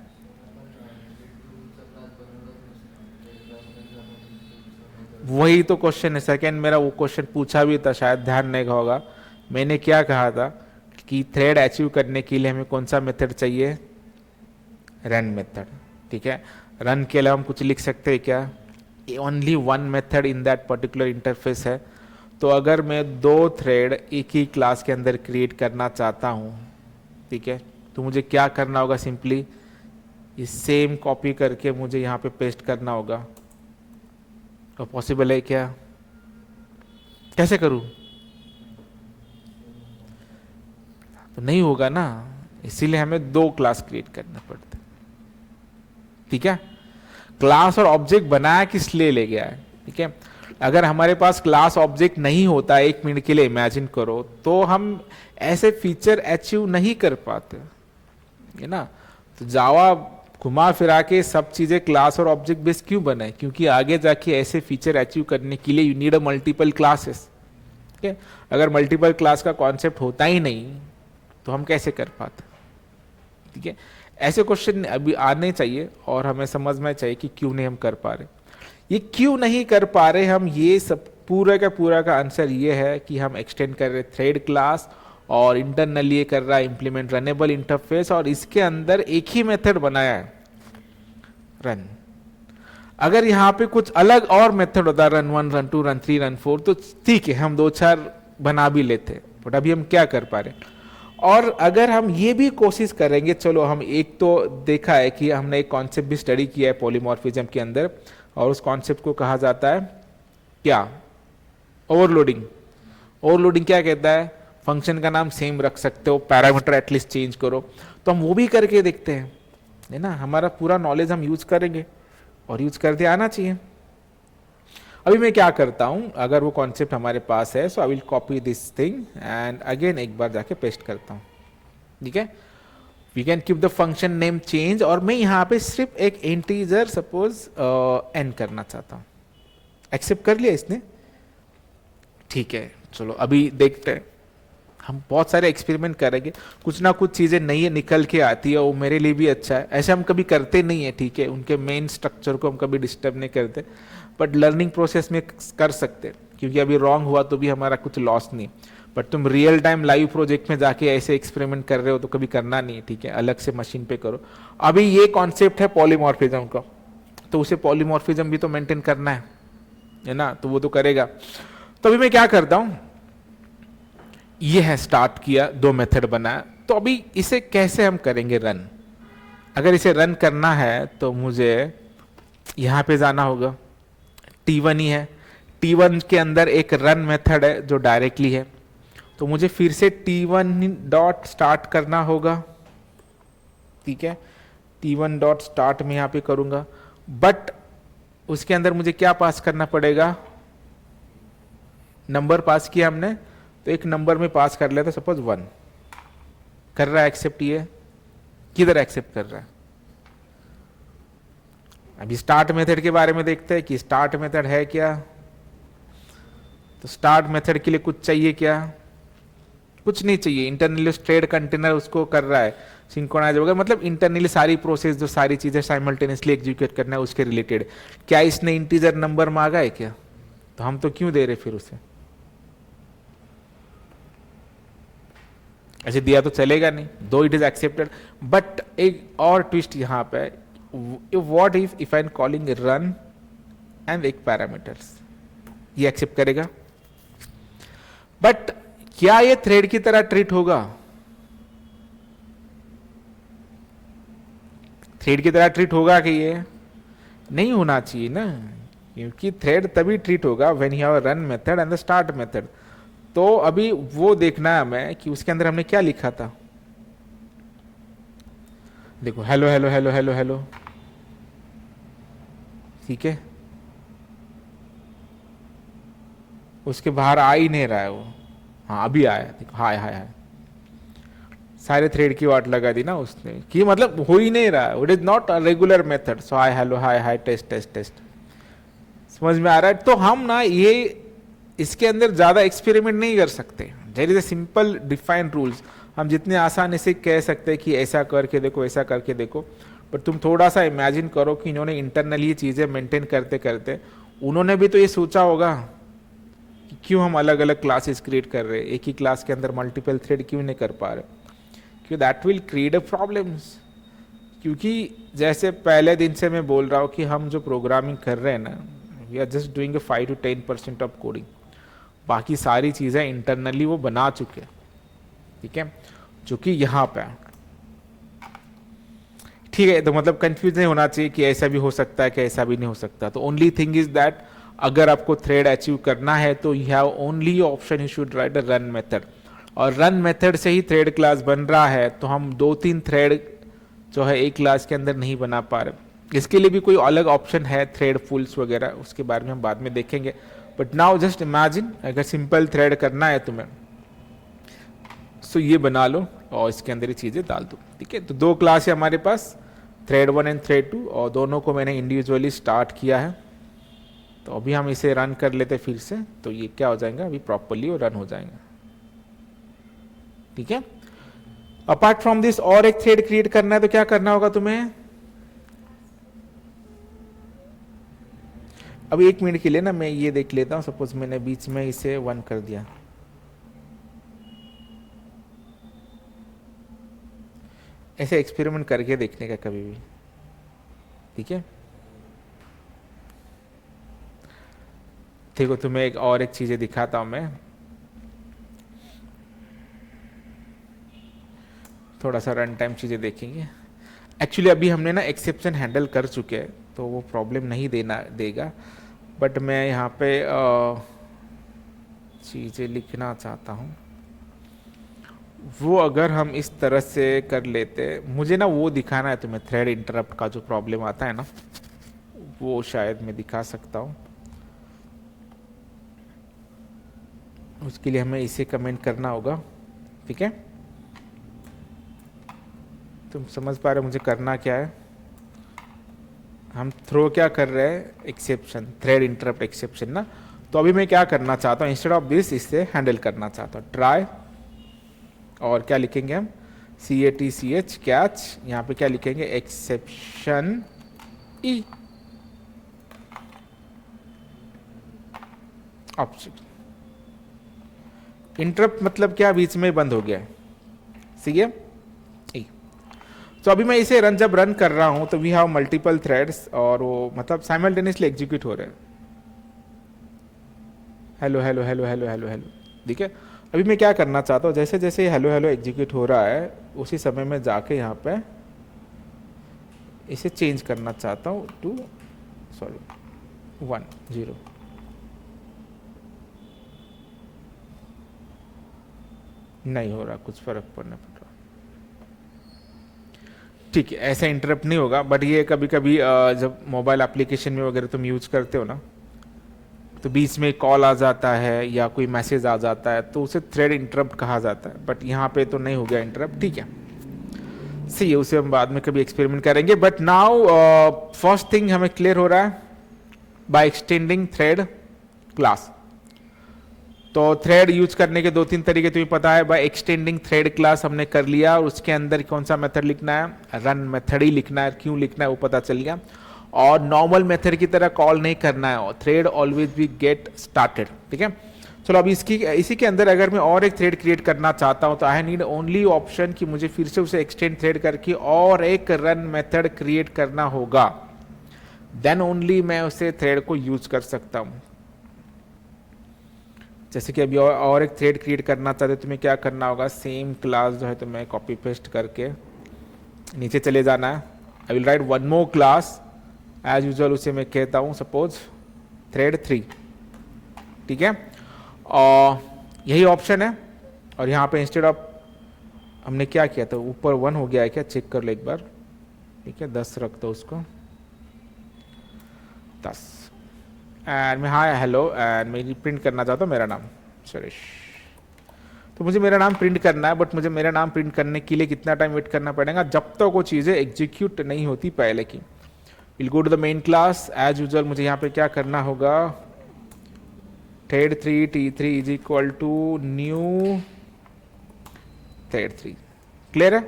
S1: वही तो क्वेश्चन है, सेकंड मेरा वो क्वेश्चन पूछा भी था, शायद ध्यान नहीं होगा। मैंने क्या कहा था कि थ्रेड अचीव करने के लिए हमें कौन सा मेथड चाहिए, रन मेथड। ठीक है, रन के लिए हम कुछ लिख सकते हैं क्या, only one method in that particular interface है। तो अगर मैं दो थ्रेड एक ही क्लास के अंदर क्रिएट करना चाहता हूँ, ठीक है, तो मुझे क्या करना होगा, सिंपली ये सेम कॉपी करके मुझे यहाँ पे पेस्ट करना होगा। तो पॉसिबल है क्या, कैसे करूँ, तो नहीं होगा ना, इसीलिए हमें दो क्लास क्रिएट करना पड़ता है। ठीक है, क्लास और ऑब्जेक्ट बनाया किस लिए ले गया है। ठीक है, अगर हमारे पास क्लास ऑब्जेक्ट नहीं होता, एक मिनट के लिए इमेजिन करो, तो हम ऐसे फीचर अचीव नहीं कर पाते, है ना। तो जावा घुमा फिरा के सब चीजें क्लास और ऑब्जेक्ट बेस क्यों बने, क्योंकि आगे जाके ऐसे फीचर अचीव करने के लिए you need a multiple classes. ठीक है, अगर मल्टीपल क्लास का कॉन्सेप्ट होता ही नहीं तो हम कैसे कर पाते। ठीक है, ऐसे क्वेश्चन अभी आने चाहिए और हमें समझना चाहिए कि क्यों नहीं हम कर पा रहे। ये क्यों नहीं कर पा रहे हम, ये सब पूरा का आंसर ये है कि हम एक्सटेंड कर रहे थ्रेड क्लास, और इंटरनली ये कर रहा है इंप्लीमेंट रनेबल इंटरफेस, और इसके अंदर एक ही मेथड बनाया है, रन। अगर यहाँ पे कुछ अलग और मेथड होता, रन 1, रन 2, रन 3, रन 4, तो ठीक है, हम 2-4 बना भी लेते, बट अभी हम क्या कर पा रहे। और अगर हम ये भी कोशिश करेंगे, चलो हम एक तो देखा है कि हमने एक कॉन्सेप्ट भी स्टडी किया है पॉलीमॉर्फिज्म के अंदर, और उस कॉन्सेप्ट को कहा जाता है क्या, ओवरलोडिंग। ओवरलोडिंग क्या कहता है, फंक्शन का नाम सेम रख सकते हो, पैरामीटर एटलीस्ट चेंज करो। तो हम वो भी करके देखते हैं, है ना, हमारा पूरा नॉलेज हम यूज करेंगे, और यूज करते आना चाहिए। अभी मैं क्या करता हूं, अगर वो कॉन्सेप्ट हमारे पास है, so I will copy this thing and again एक बार जाके पेस्ट करता हूं। ठीक है, we can keep the function name change, और मैं यहाँ पे सिर्फ एक इंटीजर सपोज एन करना चाहता हूँ। एक्सेप्ट कर लिया इसने, ठीक है। चलो अभी देखते हैं, हम बहुत सारे एक्सपेरिमेंट करेंगे, कुछ ना कुछ चीज़ें नई निकल के आती है, वो मेरे लिए भी अच्छा है। ऐसे हम कभी करते नहीं है, ठीक है, उनके मेन स्ट्रक्चर को हम कभी डिस्टर्ब नहीं करते, बट लर्निंग प्रोसेस में कर सकते, क्योंकि अभी रॉन्ग हुआ तो भी हमारा कुछ लॉस नहीं। बट तुम रियल टाइम लाइव प्रोजेक्ट में जाके ऐसे एक्सपेरिमेंट कर रहे हो तो कभी करना नहीं है, ठीक है, अलग से मशीन पे करो। अभी ये कॉन्सेप्ट है पॉलीमॉर्फिज्म का, तो उसे पॉलीमॉर्फिज्म भी तो मेंटेन करना है ना, तो वो तो करेगा। तो अभी मैं क्या करता हूं, ये है स्टार्ट किया, दो मेथड बनाया, तो अभी इसे कैसे हम करेंगे रन। अगर इसे रन करना है तो मुझे यहां पे जाना होगा, T1 ही है, T1 के अंदर एक रन मेथड है जो डायरेक्टली है, तो मुझे फिर से T1 डॉट स्टार्ट करना होगा। ठीक है, T1 डॉट स्टार्ट में यहां पे करूंगा, बट उसके अंदर मुझे क्या पास करना पड़ेगा, नंबर पास किया हमने, तो एक नंबर में पास कर लेता, सपोज 1 कर रहा है एक्सेप्ट, ये किधर एक्सेप्ट कर रहा है। अभी स्टार्ट मेथड के बारे में देखते हैं कि स्टार्ट मेथड है क्या। तो स्टार्ट मेथड के लिए कुछ चाहिए क्या, कुछ नहीं चाहिए, इंटरनली थ्रेड कंटेनर उसको कर रहा है सिंक्रोनाइज होगा, मतलब इंटरनली सारी प्रोसेस जो सारी चीजें साइमल्टेनियसली एग्जीक्यूट करना है उसके रिलेटेड। क्या इसने इंटीजर नंबर मांगा है क्या, तो हम तो क्यों दे रहे फिर उसे, ऐसे दिया तो चलेगा नहीं, दो इट इज एक्सेप्टेड। बट एक और ट्विस्ट यहां पे, what if I am calling run and एक पैरामीटर्स, ये एक्सेप्ट करेगा, बट क्या ये थ्रेड की तरह ट्रीट होगा, थ्रेड की तरह ट्रीट होगा कि ये नहीं होना चाहिए ना, क्योंकि थ्रेड तभी ट्रीट होगा when you have run method and the start method. तो अभी वो देखना है हमें कि उसके अंदर हमने क्या लिखा था। देखो hello hello hello hello hello, ठीक है, उसके बाहर आ ही नहीं रहा है वो। हाँ अभी आया, देखो हाय हाय हाय, सारे थ्रेड की वाट लगा दी ना उसने कि मतलब हो ही नहीं रहा है, it is not a regular method. So hi hello hi hi test test test, समझ में आ रहा है। तो हम ना ये इसके अंदर ज्यादा एक्सपेरिमेंट नहीं कर सकते। There is a simple defined rules. हम जितने आसानी से कह सकते हैं कि ऐसा करके देखो ऐसा करके देखो, पर तुम थोड़ा सा इमेजिन करो कि इन्होंने इंटरनली ये चीजें मेंटेन करते करते उन्होंने भी तो ये सोचा होगा कि क्यों हम अलग अलग क्लासेस क्रिएट कर रहे हैं, एक ही क्लास के अंदर मल्टीपल थ्रेड क्यों नहीं कर पा रहे, क्योंकि that will create a problems. क्योंकि जैसे पहले दिन से मैं बोल रहा हूँ कि हम जो प्रोग्रामिंग कर रहे हैं ना, we are just doing 5 to 10% of coding, बाकी सारी चीज़ें इंटरनली वो बना चुके हैं, ठीक है, जो कि यहाँ पे है, ठीक है। तो मतलब कंफ्यूज नहीं होना चाहिए कि ऐसा भी हो सकता है कि ऐसा भी नहीं हो सकता। तो ओनली थिंग इज दैट अगर आपको थ्रेड अचीव करना है तो you have only option, you should write a run method, और रन मेथड से ही थ्रेड क्लास बन रहा है। तो हम 2-3 थ्रेड जो है एक क्लास के अंदर नहीं बना पा रहे। इसके लिए भी कोई अलग ऑप्शन है, थ्रेड फुल्स वगैरह, उसके बारे में हम बाद में देखेंगे। बट नाउ जस्ट इमेजिन अगर सिंपल थ्रेड करना है तुम्हें, सो ये बना लो और इसके अंदर ये चीज़ें डाल दो, ठीक है। तो 2 क्लास है हमारे पास, थ्रेड 1 एंड थ्रेड 2, और दोनों को मैंने इंडिविजुअली स्टार्ट किया है। तो अभी हम इसे रन कर लेते फिर से, तो ये क्या हो जाएगा, अभी प्रॉपरली वो रन हो जाएगा, ठीक है। अपार्ट फ्रॉम दिस और एक थ्रेड क्रिएट करना है तो क्या करना होगा तुम्हें। अब 1 मिनट के लिए ना मैं ये देख लेता हूं, सपोज मैंने बीच में इसे 1 कर दिया, ऐसे एक्सपेरिमेंट करके देखने का कभी भी, ठीक है। देखो तुम्हें एक चीजें दिखाता हूं मैं, थोड़ा सा रन टाइम चीजें देखेंगे। एक्चुअली अभी हमने ना एक्सेप्शन हैंडल कर चुके हैं तो वो प्रॉब्लम नहीं देगा। बट मैं यहाँ पे चीज़ें लिखना चाहता हूँ, वो अगर हम इस तरह से कर लेते, मुझे ना वो दिखाना है तुम्हें, थ्रेड इंटरप्ट का जो प्रॉब्लम आता है ना, वो शायद मैं दिखा सकता हूँ। उसके लिए हमें इसे कमेंट करना होगा, ठीक है। तुम समझ पा रहे हो मुझे करना क्या है। हम थ्रो क्या कर रहे हैं, एक्सेप्शन, थ्रेड इंटरप्ट एक्सेप्शन ना। तो अभी मैं क्या करना चाहता हूँ, इंस्टेड ऑफ दिस इससे हैंडल करना चाहता हूँ, ट्राई, और क्या लिखेंगे हम, CATCH कैच, यहाँ पे क्या लिखेंगे, एक्सेप्शन ई ऑब्जेक्ट। इंटरप्ट मतलब क्या, बीच में बंद हो गया है, सही है। तो अभी मैं इसे जब रन कर रहा हूं तो वी हैव मल्टीपल थ्रेड्स, और वो मतलब साइमल्टेनियसली एग्जीक्यूट हो रहे हैं, hello hello hello hello hello hello, ठीक है। अभी मैं क्या करना चाहता हूँ, जैसे जैसे हेलो हेलो एग्जीक्यूट हो रहा है उसी समय में जाके यहाँ पे इसे चेंज करना चाहता हूँ टू 1-0। नहीं हो रहा, कुछ फर्क पड़ने पड़ रहा, ठीक है, ऐसा इंटरप्ट नहीं होगा। बट ये कभी कभी जब मोबाइल एप्लीकेशन में वगैरह तुम यूज करते हो ना, तो बीच में कॉल आ जाता है या कोई मैसेज आ जाता है तो उसे थ्रेड इंटरप्ट कहा जाता है। बट यहाँ पे तो नहीं हो गया इंटरप्ट, ठीक है, सही है, उसे हम बाद में कभी एक्सपेरिमेंट करेंगे। बट नाउ फर्स्ट थिंग हमें क्लियर हो रहा है, बाय एक्सटेंडिंग थ्रेड क्लास। तो थ्रेड यूज करने के 2-3 तरीके तुम्हें पता है। बाय एक्सटेंडिंग थ्रेड क्लास हमने कर लिया, और उसके अंदर कौन सा मेथड लिखना है, रन मेथड ही लिखना है, क्यों लिखना है वो पता चल गया। और नॉर्मल मेथड की तरह कॉल नहीं करना है, और thread always be get started, ठीक है। चलो अब इसी के अंदर अगर मैं और एक थ्रेड क्रिएट करना चाहता हूं तो आई नीड ओनली ऑप्शन कि मुझे फिर से उसे एक्सटेंड थ्रेड करके और एक रन मेथड क्रिएट करना होगा, देन ओनली मैं उसे थ्रेड को यूज कर सकता हूं। जैसे कि अभी और एक थ्रेड क्रिएट करना चाहते तुम्हें क्या करना होगा, सेम क्लास जो है तुम्हें कॉपी पेस्ट करके नीचे चले जाना है, I will write one more class as usual, उसे मैं कहता हूँ सपोज थ्रेड 3, ठीक है। और यही ऑप्शन है, और यहाँ पे इंस्टेड ऑफ हमने क्या किया था, ऊपर 1 हो गया है क्या, चेक कर लो एक बार, ठीक है, 10 रख दो उसको, 10। एंड मैं हाय हेलो एंड मैं प्रिंट करना चाहता हूँ मेरा नाम सुरेश। तो मुझे मेरा नाम प्रिंट करना है, बट मुझे मेरा नाम प्रिंट करने के लिए कितना टाइम वेट करना पड़ेगा, जब तक वो चीज़ें एग्जीक्यूट नहीं होती पहले की। Will go to the main class as usual, मुझे यहाँ पे क्या करना होगा, thread 3 T3 is equal to new thread 3। Clear है,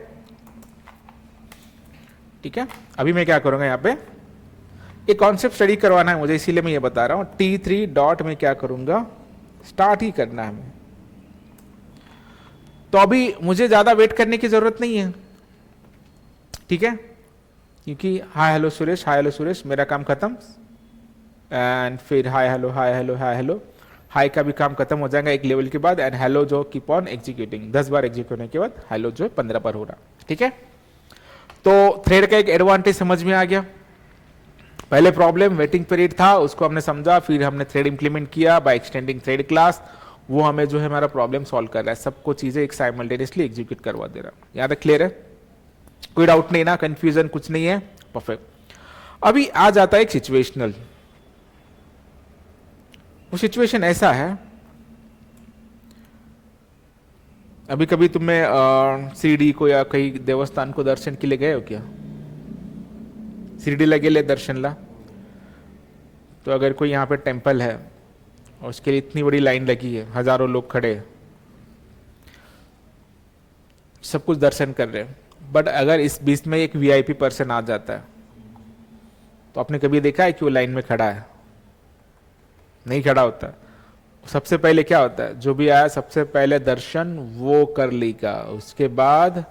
S1: ठीक है। अभी मैं क्या करूंगा, यहाँ पे एक कॉन्सेप्ट स्टडी करवाना है मुझे, इसीलिए मैं ये बता रहा हूँ। T3 डॉट में क्या करूंगा, स्टार्ट ही करना है हमें। तो अभी मुझे ज्यादा वेट करने की जरूरत नहीं है, ठीक है, क्योंकि hi hello Suresh, hi hello Suresh, मेरा काम खत्म। एंड फिर हाय हेलो, हाय हेलो, हाय हेलो, हाई का भी काम खत्म हो जाएगा एक लेवल के बाद। एंड हेलो जो keep on executing, 10 bar execute होने के बाद हेलो जो 15 बार हो रहा, ठीक है। तो थ्रेड का एक एडवांटेज समझ में आ गया। पहले प्रॉब्लम वेटिंग पीरियड था, उसको हमने समझा, फिर हमने थ्रेड इंप्लीमेंट किया बाय एक्सटेंडिंग थ्रेड क्लास, वो हमें जो है हमारा प्रॉब्लम सॉल्व कर रहा है, सबको चीजें एक साइमल्टेनियसली एग्जीक्यूट करवा दे रहा है। यहाँ तक क्लियर है, कोई डाउट नहीं ना, कंफ्यूजन कुछ नहीं है, परफेक्ट। अभी आ जाता है एक सिचुएशनल। वो सिचुएशन ऐसा है, अभी कभी तुम्हें शिरडी को या कहीं देवस्थान को दर्शन के लिए गए हो क्या, शिरडी लगे ले दर्शन ला, तो अगर कोई यहाँ पे टेंपल है और उसके लिए इतनी बड़ी लाइन लगी है, हजारों लोग खड़े हैं, सब कुछ दर्शन कर रहे हैं, बट अगर इस बीच में एक वीआईपी पर्सन आ जाता है, तो आपने कभी देखा है कि वो लाइन में खड़ा है, नहीं खड़ा होता। सबसे पहले क्या होता है, जो भी आया सबसे पहले दर्शन वो कर लेगा, उसके बाद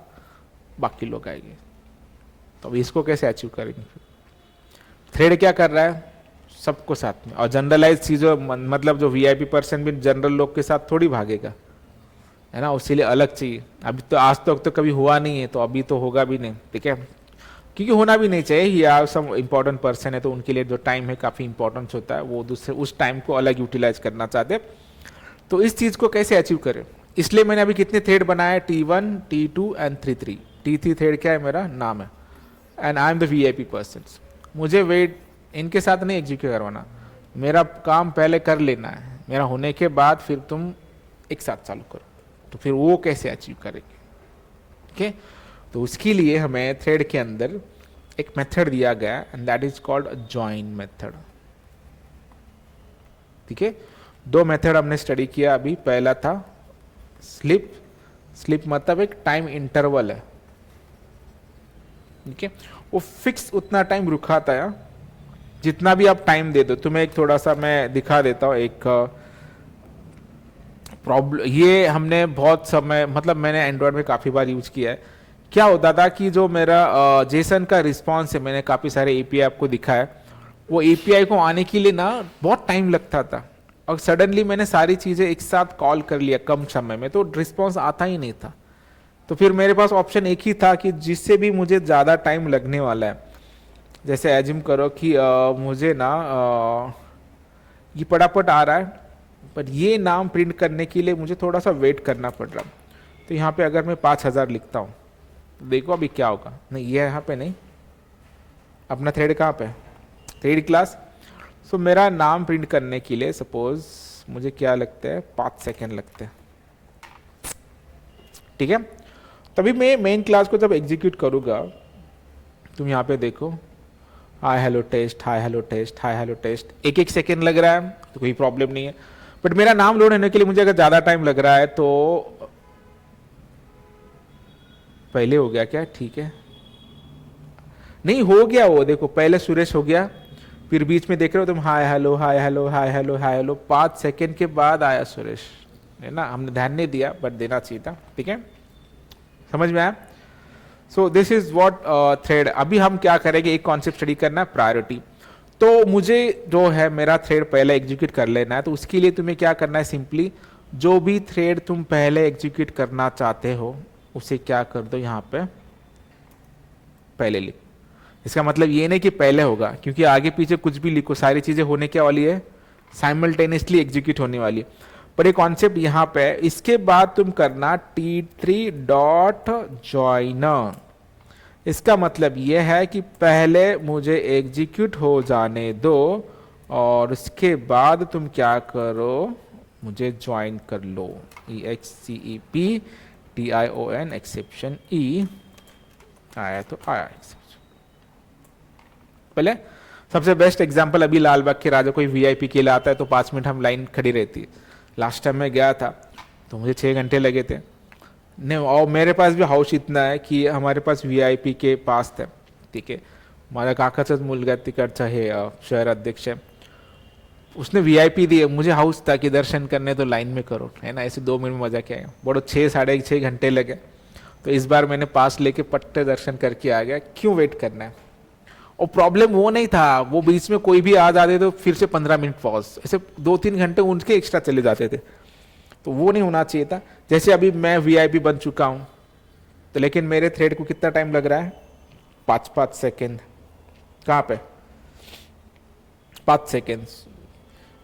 S1: बाकी लोग आएंगे। तो अब इसको कैसे अचीव करेंगे, थ्रेड क्या कर रहा है, सबको साथ में, और जनरलाइज चीजों, मतलब जो वीआईपी पर्सन भी जनरल लोग के साथ थोड़ी भागेगा, है ना, उसके लिए अलग चाहिए। अभी तो आज तक तो कभी हुआ नहीं है, तो अभी तो होगा भी नहीं, ठीक है, क्योंकि होना भी नहीं चाहिए। या सब इंपॉर्टेंट पर्सन है तो उनके लिए जो टाइम है काफ़ी इंपॉर्टेंस होता है, वो दूसरे उस टाइम को अलग यूटिलाइज करना चाहते। तो इस चीज़ को कैसे अचीव करें, इसलिए मैंने अभी कितने थ्रेड बनाए, T1 T2 and T3। T3 thread क्या है, मेरा नाम है, and I am the VIP person. मुझे वेट इनके साथ नहीं एग्जीक्यूट करवाना, मेरा काम पहले कर लेना है, मेरा होने के बाद फिर तुम एक साथ चालू करो। तो फिर वो कैसे अचीव करेंगे, ओके। तो उसके लिए हमें थ्रेड के अंदर एक मेथड दिया गया, and that is called join method, ठीक है। दो मेथड हमने स्टडी किया अभी, पहला था स्लिप। स्लिप मतलब एक टाइम इंटरवल है, ठीक है, वो फिक्स उतना टाइम रुकाता है, जितना भी आप टाइम दे दो। तुम्हें एक थोड़ा सा मैं दिखा देता हूँ, एक प्रॉब्लम, ये हमने बहुत समय, मतलब मैंने एंड्रॉयड में काफ़ी बार यूज किया है। क्या होता था कि जो मेरा जेसन का रिस्पॉन्स है, मैंने काफ़ी सारे एपीआई आपको दिखा है, वो एपीआई को आने के लिए ना बहुत टाइम लगता था, और सडनली मैंने सारी चीज़ें एक साथ कॉल कर लिया कम समय में, तो रिस्पॉन्स आता ही नहीं था। तो फिर मेरे पास ऑप्शन एक ही था कि जिससे भी मुझे ज़्यादा टाइम लगने वाला है, जैसे एज्यूम करो कि मुझे ना ये फटाफट आ रहा है, पर ये नाम प्रिंट करने के लिए मुझे थोड़ा सा वेट करना पड़ रहा। तो यहाँ पे अगर मैं 5000 लिखता हूँ, तो देखो अभी क्या होगा, नहीं ये यहाँ पे नहीं, अपना थ्रेड कहाँ पे, थ्रेड क्लास। सो मेरा नाम प्रिंट करने के लिए सपोज मुझे क्या लगता है, 5 सेकेंड लगते हैं, ठीक है। तभी मैं मेन क्लास को जब एग्जीक्यूट करूँगा, तुम यहाँ पे देखो, hi hello test, hi hello test, hi hello test, 1-1 second लग रहा है, तो कोई प्रॉब्लम नहीं है। बट मेरा नाम लोड होने के लिए मुझे अगर ज़्यादा टाइम लग रहा है, तो पहले हो गया क्या, ठीक है, नहीं हो गया, वो देखो पहले सुरेश हो गया, फिर बीच में देख रहे हो तुम हाय हेलो, हाय हेलो, हाय हेलो, हाय हेलो, 5 सेकेंड के बाद आया सुरेश, है ना, हमने ध्यान नहीं दिया, बट देना चाहिए था, ठीक है, समझ में आया। सो दिस इज व्हाट थ्रेड। अभी हम क्या करेंगे, एक कॉन्सेप्ट स्टडी करना है, प्रायोरिटी। तो मुझे जो है मेरा थ्रेड पहले एग्जीक्यूट कर लेना है, तो उसके लिए तुम्हें क्या करना है, सिंपली जो भी थ्रेड तुम पहले एग्जीक्यूट करना चाहते हो उसे क्या कर दो, यहाँ पे पहले लिख, इसका मतलब ये नहीं कि पहले होगा, क्योंकि आगे पीछे कुछ भी लिखो सारी चीजें होने क्या वाली है, साइमल्टेनियसली एग्जीक्यूट होने वाली है। पर एक कॉन्सेप्ट यहाँ पे है, इसके बाद तुम करना T3 डॉट ज्वाइनर। इसका मतलब यह है कि पहले मुझे एग्जीक्यूट हो जाने दो और उसके बाद तुम क्या करो, मुझे ज्वाइन कर लो। EXCEPTION एक्सेप्शन ई आया तो आया। पहले सबसे बेस्ट एग्जांपल अभी लालबाग के राजा कोई वीआईपी के लिए आता है तो 5 मिनट हम लाइन खड़ी रहती है। लास्ट टाइम मैं गया था तो मुझे 6 घंटे लगे थे नहीं, और मेरे पास भी हाउस इतना है कि हमारे पास वीआईपी के पास था, ठीक है। हमारा काकाचाच मुलगा तिकडचा हे शहर अध्यक्ष है, उसने वीआईपी दिए, मुझे हाउस था कि दर्शन करने तो लाइन में करो, है ना, ऐसे 2 मिनट में मजा क्या है, बड़ो 6 घंटे लगे। तो इस बार मैंने पास लेके पट्टे दर्शन करके आ गया, क्यों वेट करना है। और प्रॉब्लम वो नहीं था, वो बीच में कोई भी आ जाते तो फिर से 15 मिनट पॉज, ऐसे 2-3 घंटे उनके एक्स्ट्रा चले जाते थे, तो वो नहीं होना चाहिए था। जैसे अभी मैं वीआईपी बन चुका हूं तो, लेकिन मेरे थ्रेड को कितना टाइम लग रहा है, 5 सेकेंड। कहां पे 5 सेकेंड,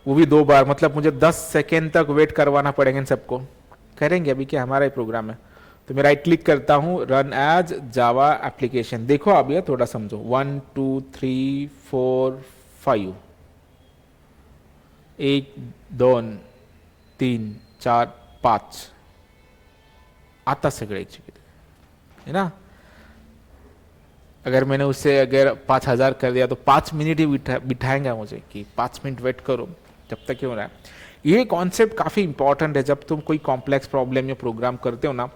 S1: वो भी 2 बार, मतलब मुझे 10 सेकेंड तक वेट करवाना पड़ेगा इन सबको। करेंगे अभी क्या, हमारा ही प्रोग्राम है। तो मैं राइट क्लिक करता हूं, रन एज जावा एप्लीकेशन। देखो अब ये थोड़ा समझो, 1 2 3 4 5, 1 2 3 4 5 आता सगळे एक्झिक्यूट है ना। अगर मैंने उससे अगर 5000 कर दिया तो 5 मिनट ही बिठाएंगा मुझे कि 5 मिनट वेट करो, जब तक क्यों रहा है। ये कॉन्सेप्ट काफ़ी इंपॉर्टेंट है, जब तुम कोई कॉम्प्लेक्स प्रॉब्लम या प्रोग्राम करते हो ना,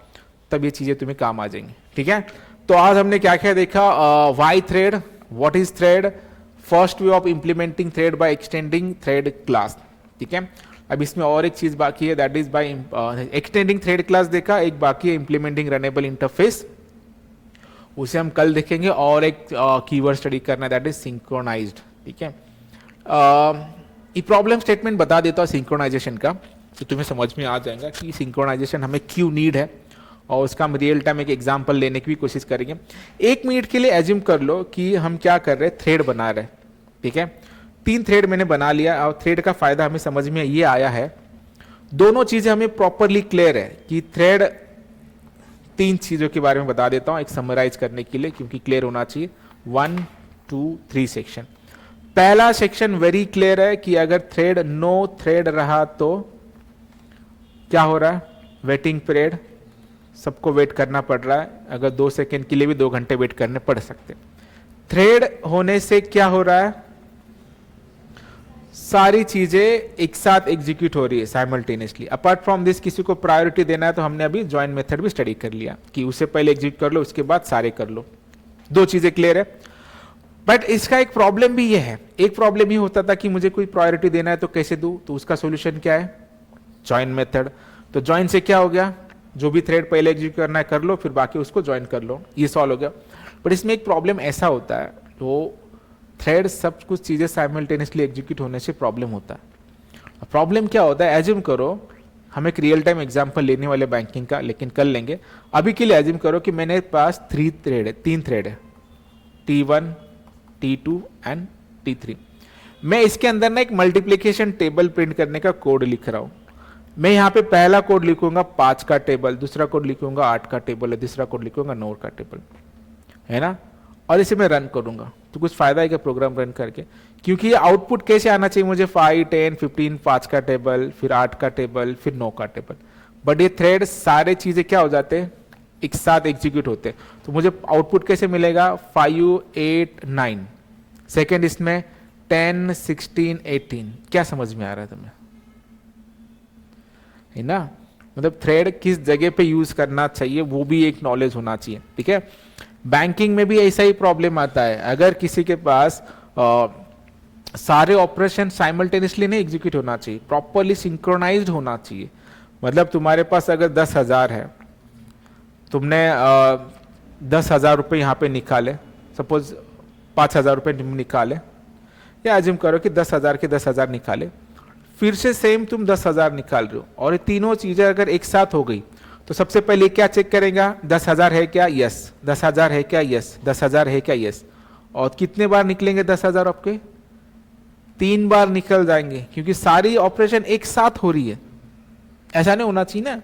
S1: तब ये चीज़ें तुम्हें काम आ जाएंगी, ठीक है। तो आज हमने क्या क्या देखा, why thread, what is thread, first way of implementing thread by extending thread class, ठीक है। अब इसमें और एक चीज़ बाकी है, that is by extending thread class देखा, एक बाकी है इंप्लीमेंटिंग रनेबल इंटरफेस, उसे हम कल देखेंगे। और एक कीवर्ड स्टडी करना, दैट इज सिंक्रोनाइज्ड, ठीक है। ये प्रॉब्लम स्टेटमेंट बता देता हूँ सिंक्रोनाइजेशन का, तो तुम्हें समझ में आ जाएगा कि सिंक्रोनाइजेशन हमें क्यों नीड है, और उसका हम रियल टाइम एक एग्जांपल लेने की भी कोशिश करेंगे। 1 मिनट के लिए एज्यूम कर लो कि हम क्या कर रहे हैं, थ्रेड बना रहे हैं, ठीक है। 3 थ्रेड मैंने बना लिया, और थ्रेड का फायदा हमें समझ में ये आया है, दोनों चीजें हमें प्रॉपरली क्लियर है कि थ्रेड, 3 चीजों के बारे में बता देता हूं एक समराइज करने के लिए, क्योंकि क्लियर होना चाहिए। 1 2 3 सेक्शन। पहला सेक्शन वेरी क्लियर है कि अगर थ्रेड नो थ्रेड रहा तो क्या हो रहा है, वेटिंग पीरियड, सबको वेट करना पड़ रहा है। अगर 2 सेकेंड के लिए भी 2 घंटे वेट करने पड़ सकते। थ्रेड होने से क्या हो रहा है, सारी चीजें एक साथ एग्जीक्यूट हो रही है साइमल्टेनियसली। अपार्ट फ्रॉम दिस, किसी को प्रायोरिटी देना है तो हमने अभी ज्वाइन मेथड भी स्टडी कर लिया कि उससे पहले एग्जीक्यूट कर लो, उसके बाद सारे कर लो। 2 चीजें क्लियर है। बट इसका एक प्रॉब्लम भी ये है, एक प्रॉब्लम ये होता था कि मुझे कोई प्रायोरिटी देना है तो कैसे दूं, तो उसका सोल्यूशन क्या है, ज्वाइन मेथड। तो ज्वाइन से क्या हो गया, जो भी थ्रेड पहले एग्जीक्यूट करना है कर लो, फिर बाकी उसको ज्वाइन कर लो, ये सॉल्व हो गया। बट इसमें एक प्रॉब्लम ऐसा होता है, तो थ्रेड सब कुछ चीजें साइमल्टेनियसली एग्जीक्यूट होने से प्रॉब्लम होता है। प्रॉब्लम क्या होता है, एज्यूम करो, हम एक रियल टाइम एग्जांपल लेने वाले बैंकिंग का, लेकिन कर लेंगे। अभी के लिए एज्यूम करो कि मेरे पास 3 थ्रेड है, T1 T2 एंड T3। मैं इसके अंदर ना एक मल्टीप्लीकेशन टेबल प्रिंट करने का कोड लिख रहा हूं। मैं यहाँ पे पहला कोड लिखूंगा 5 का टेबल, दूसरा कोड लिखूंगा 8 का टेबल, तीसरा कोड लिखूंगा 9 का टेबल, है ना। और इसे मैं रन करूंगा तो कुछ फायदा है क्या प्रोग्राम रन करके, क्योंकि ये आउटपुट कैसे आना चाहिए मुझे, 5 10 15 5 का टेबल, फिर 8 का टेबल, फिर 9 का टेबल। बट ये थ्रेड सारे चीजें क्या हो जाते हैं, एक साथ एग्जीक्यूट होते हैं। तो मुझे आउटपुट कैसे मिलेगा, 5 8 9, सेकेंड इसमें 10 16 18। क्या समझ में आ रहा है तुम्हें, है ना। मतलब थ्रेड किस जगह पे यूज करना चाहिए वो भी एक नॉलेज होना चाहिए, ठीक है। बैंकिंग में भी ऐसा ही प्रॉब्लम आता है, अगर किसी के पास सारे ऑपरेशन साइमल्टेनियसली नहीं एग्जीक्यूट होना चाहिए, प्रॉपरली सिंक्रोनाइज्ड होना चाहिए। मतलब तुम्हारे पास अगर 10,000 है, तुमने 10,000 रुपये यहाँ पे निकाले, सपोज 5,000 रुपये निकाले, या एज्यूम करो कि 10,000 के 10,000 निकाले, फिर से सेम तुम 10,000 निकाल रहे हो, और ये तीनों चीजें अगर एक साथ हो गई तो सबसे पहले क्या चेक करेगा, 10,000 है क्या, यस, 10,000 है क्या, यस, 10,000 है क्या, यस। और कितने बार निकलेंगे 10,000 आपके? 3 बार निकल जाएंगे, क्योंकि सारी ऑपरेशन एक साथ हो रही है। ऐसा नहीं होना चाहिए ना,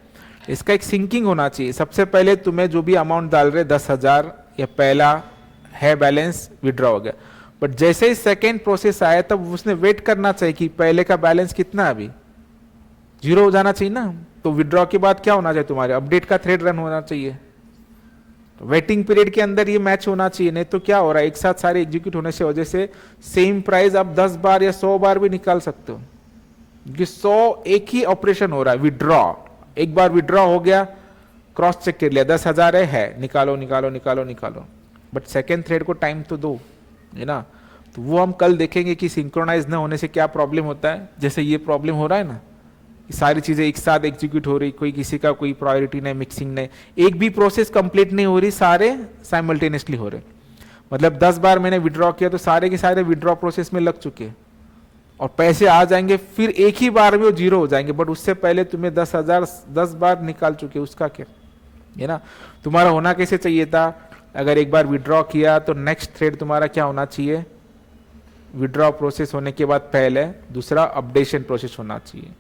S1: इसका एक सिंकिंग होना चाहिए। सबसे पहले तुम्हें जो भी अमाउंट डाल रहे 10,000, या पहला है बैलेंस विड्रॉ हो गया, बट जैसे ही सेकेंड प्रोसेस आया तब उसने वेट करना चाहिए कि पहले का बैलेंस कितना है, अभी 0 हो जाना चाहिए ना। तो विड्रॉ के बाद क्या होना चाहिए, तुम्हारे अपडेट का थ्रेड रन होना चाहिए। तो वेटिंग पीरियड के अंदर ये मैच होना चाहिए, नहीं तो क्या हो रहा है, एक साथ सारे एग्जीक्यूट होने से वजह से सेम प्राइस आप 10 बार या 100 बार भी निकाल सकते हो, क्योंकि 100 एक ही ऑपरेशन हो रहा है। विड्रॉ, एक बार विड्रॉ हो गया, क्रॉस चेक कर लिया, 10,000 है, निकालो निकालो निकालो निकालो, बट सेकेंड थ्रेड को टाइम तो दो, है ना। तो वो हम कल देखेंगे कि सिंक्रोनाइज न होने से क्या प्रॉब्लम होता है। जैसे ये प्रॉब्लम हो रहा है ना, सारी चीजें एक साथ एग्जीक्यूट हो रही, कोई किसी का कोई प्रायोरिटी नहीं, मिक्सिंग नहीं, एक भी प्रोसेस कंप्लीट नहीं हो रही, सारे साइमल्टेनियसली हो रहे। मतलब 10 बार मैंने विड्रॉ किया तो सारे के सारे विड्रॉ प्रोसेस में लग चुके और पैसे आ जाएंगे, फिर एक ही बार में वो 0 हो जाएंगे, बट उससे पहले तुम्हें 10,000 10 बार निकाल चुके, उसका क्या, है ना। तुम्हारा होना कैसे चाहिए था, अगर एक बार विड्रॉ किया तो नेक्स्ट थ्रेड तुम्हारा क्या होना चाहिए, विड्रॉ प्रोसेस होने के बाद पहले दूसरा अपडेशन प्रोसेस होना चाहिए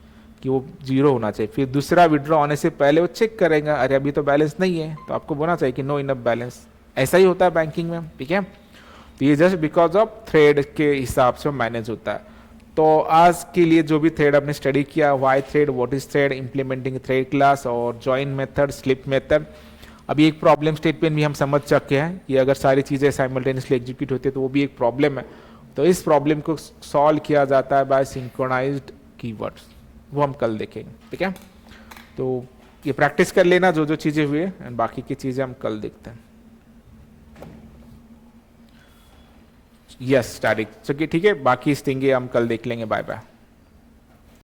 S1: कि वो 0 होना चाहिए। फिर दूसरा विड्रॉ होने से पहले वो चेक करेगा, अरे अभी तो बैलेंस नहीं है, तो आपको बोलना चाहिए कि नो इनफ बैलेंस। ऐसा ही होता है बैंकिंग में, ठीक है। तो ये जस्ट बिकॉज ऑफ थ्रेड के हिसाब से मैनेज होता है। तो आज के लिए जो भी थ्रेड आपने स्टडी किया, why thread, what is thread, implementing thread class और ज्वाइन मेथड, स्लिप मेथड, अभी एक प्रॉब्लम स्टेटमेंट भी हम समझ चुके हैं कि अगर सारी चीज़ें साइमल्टेनियसली एग्जीक्यूट होती है तो वो भी एक प्रॉब्लम है। तो इस प्रॉब्लम को सॉल्व किया जाता है बाय सिंक्रोनाइज्ड कीवर्ड्स, वो हम कल देखेंगे, ठीक है। तो ये प्रैक्टिस कर लेना जो जो चीज़ें हुई है, एंड बाकी की चीज़ें हम कल देखते हैं। यस तारिक, चलिए ठीक है, बाकी इस थिंग हम कल देख लेंगे। Bye bye.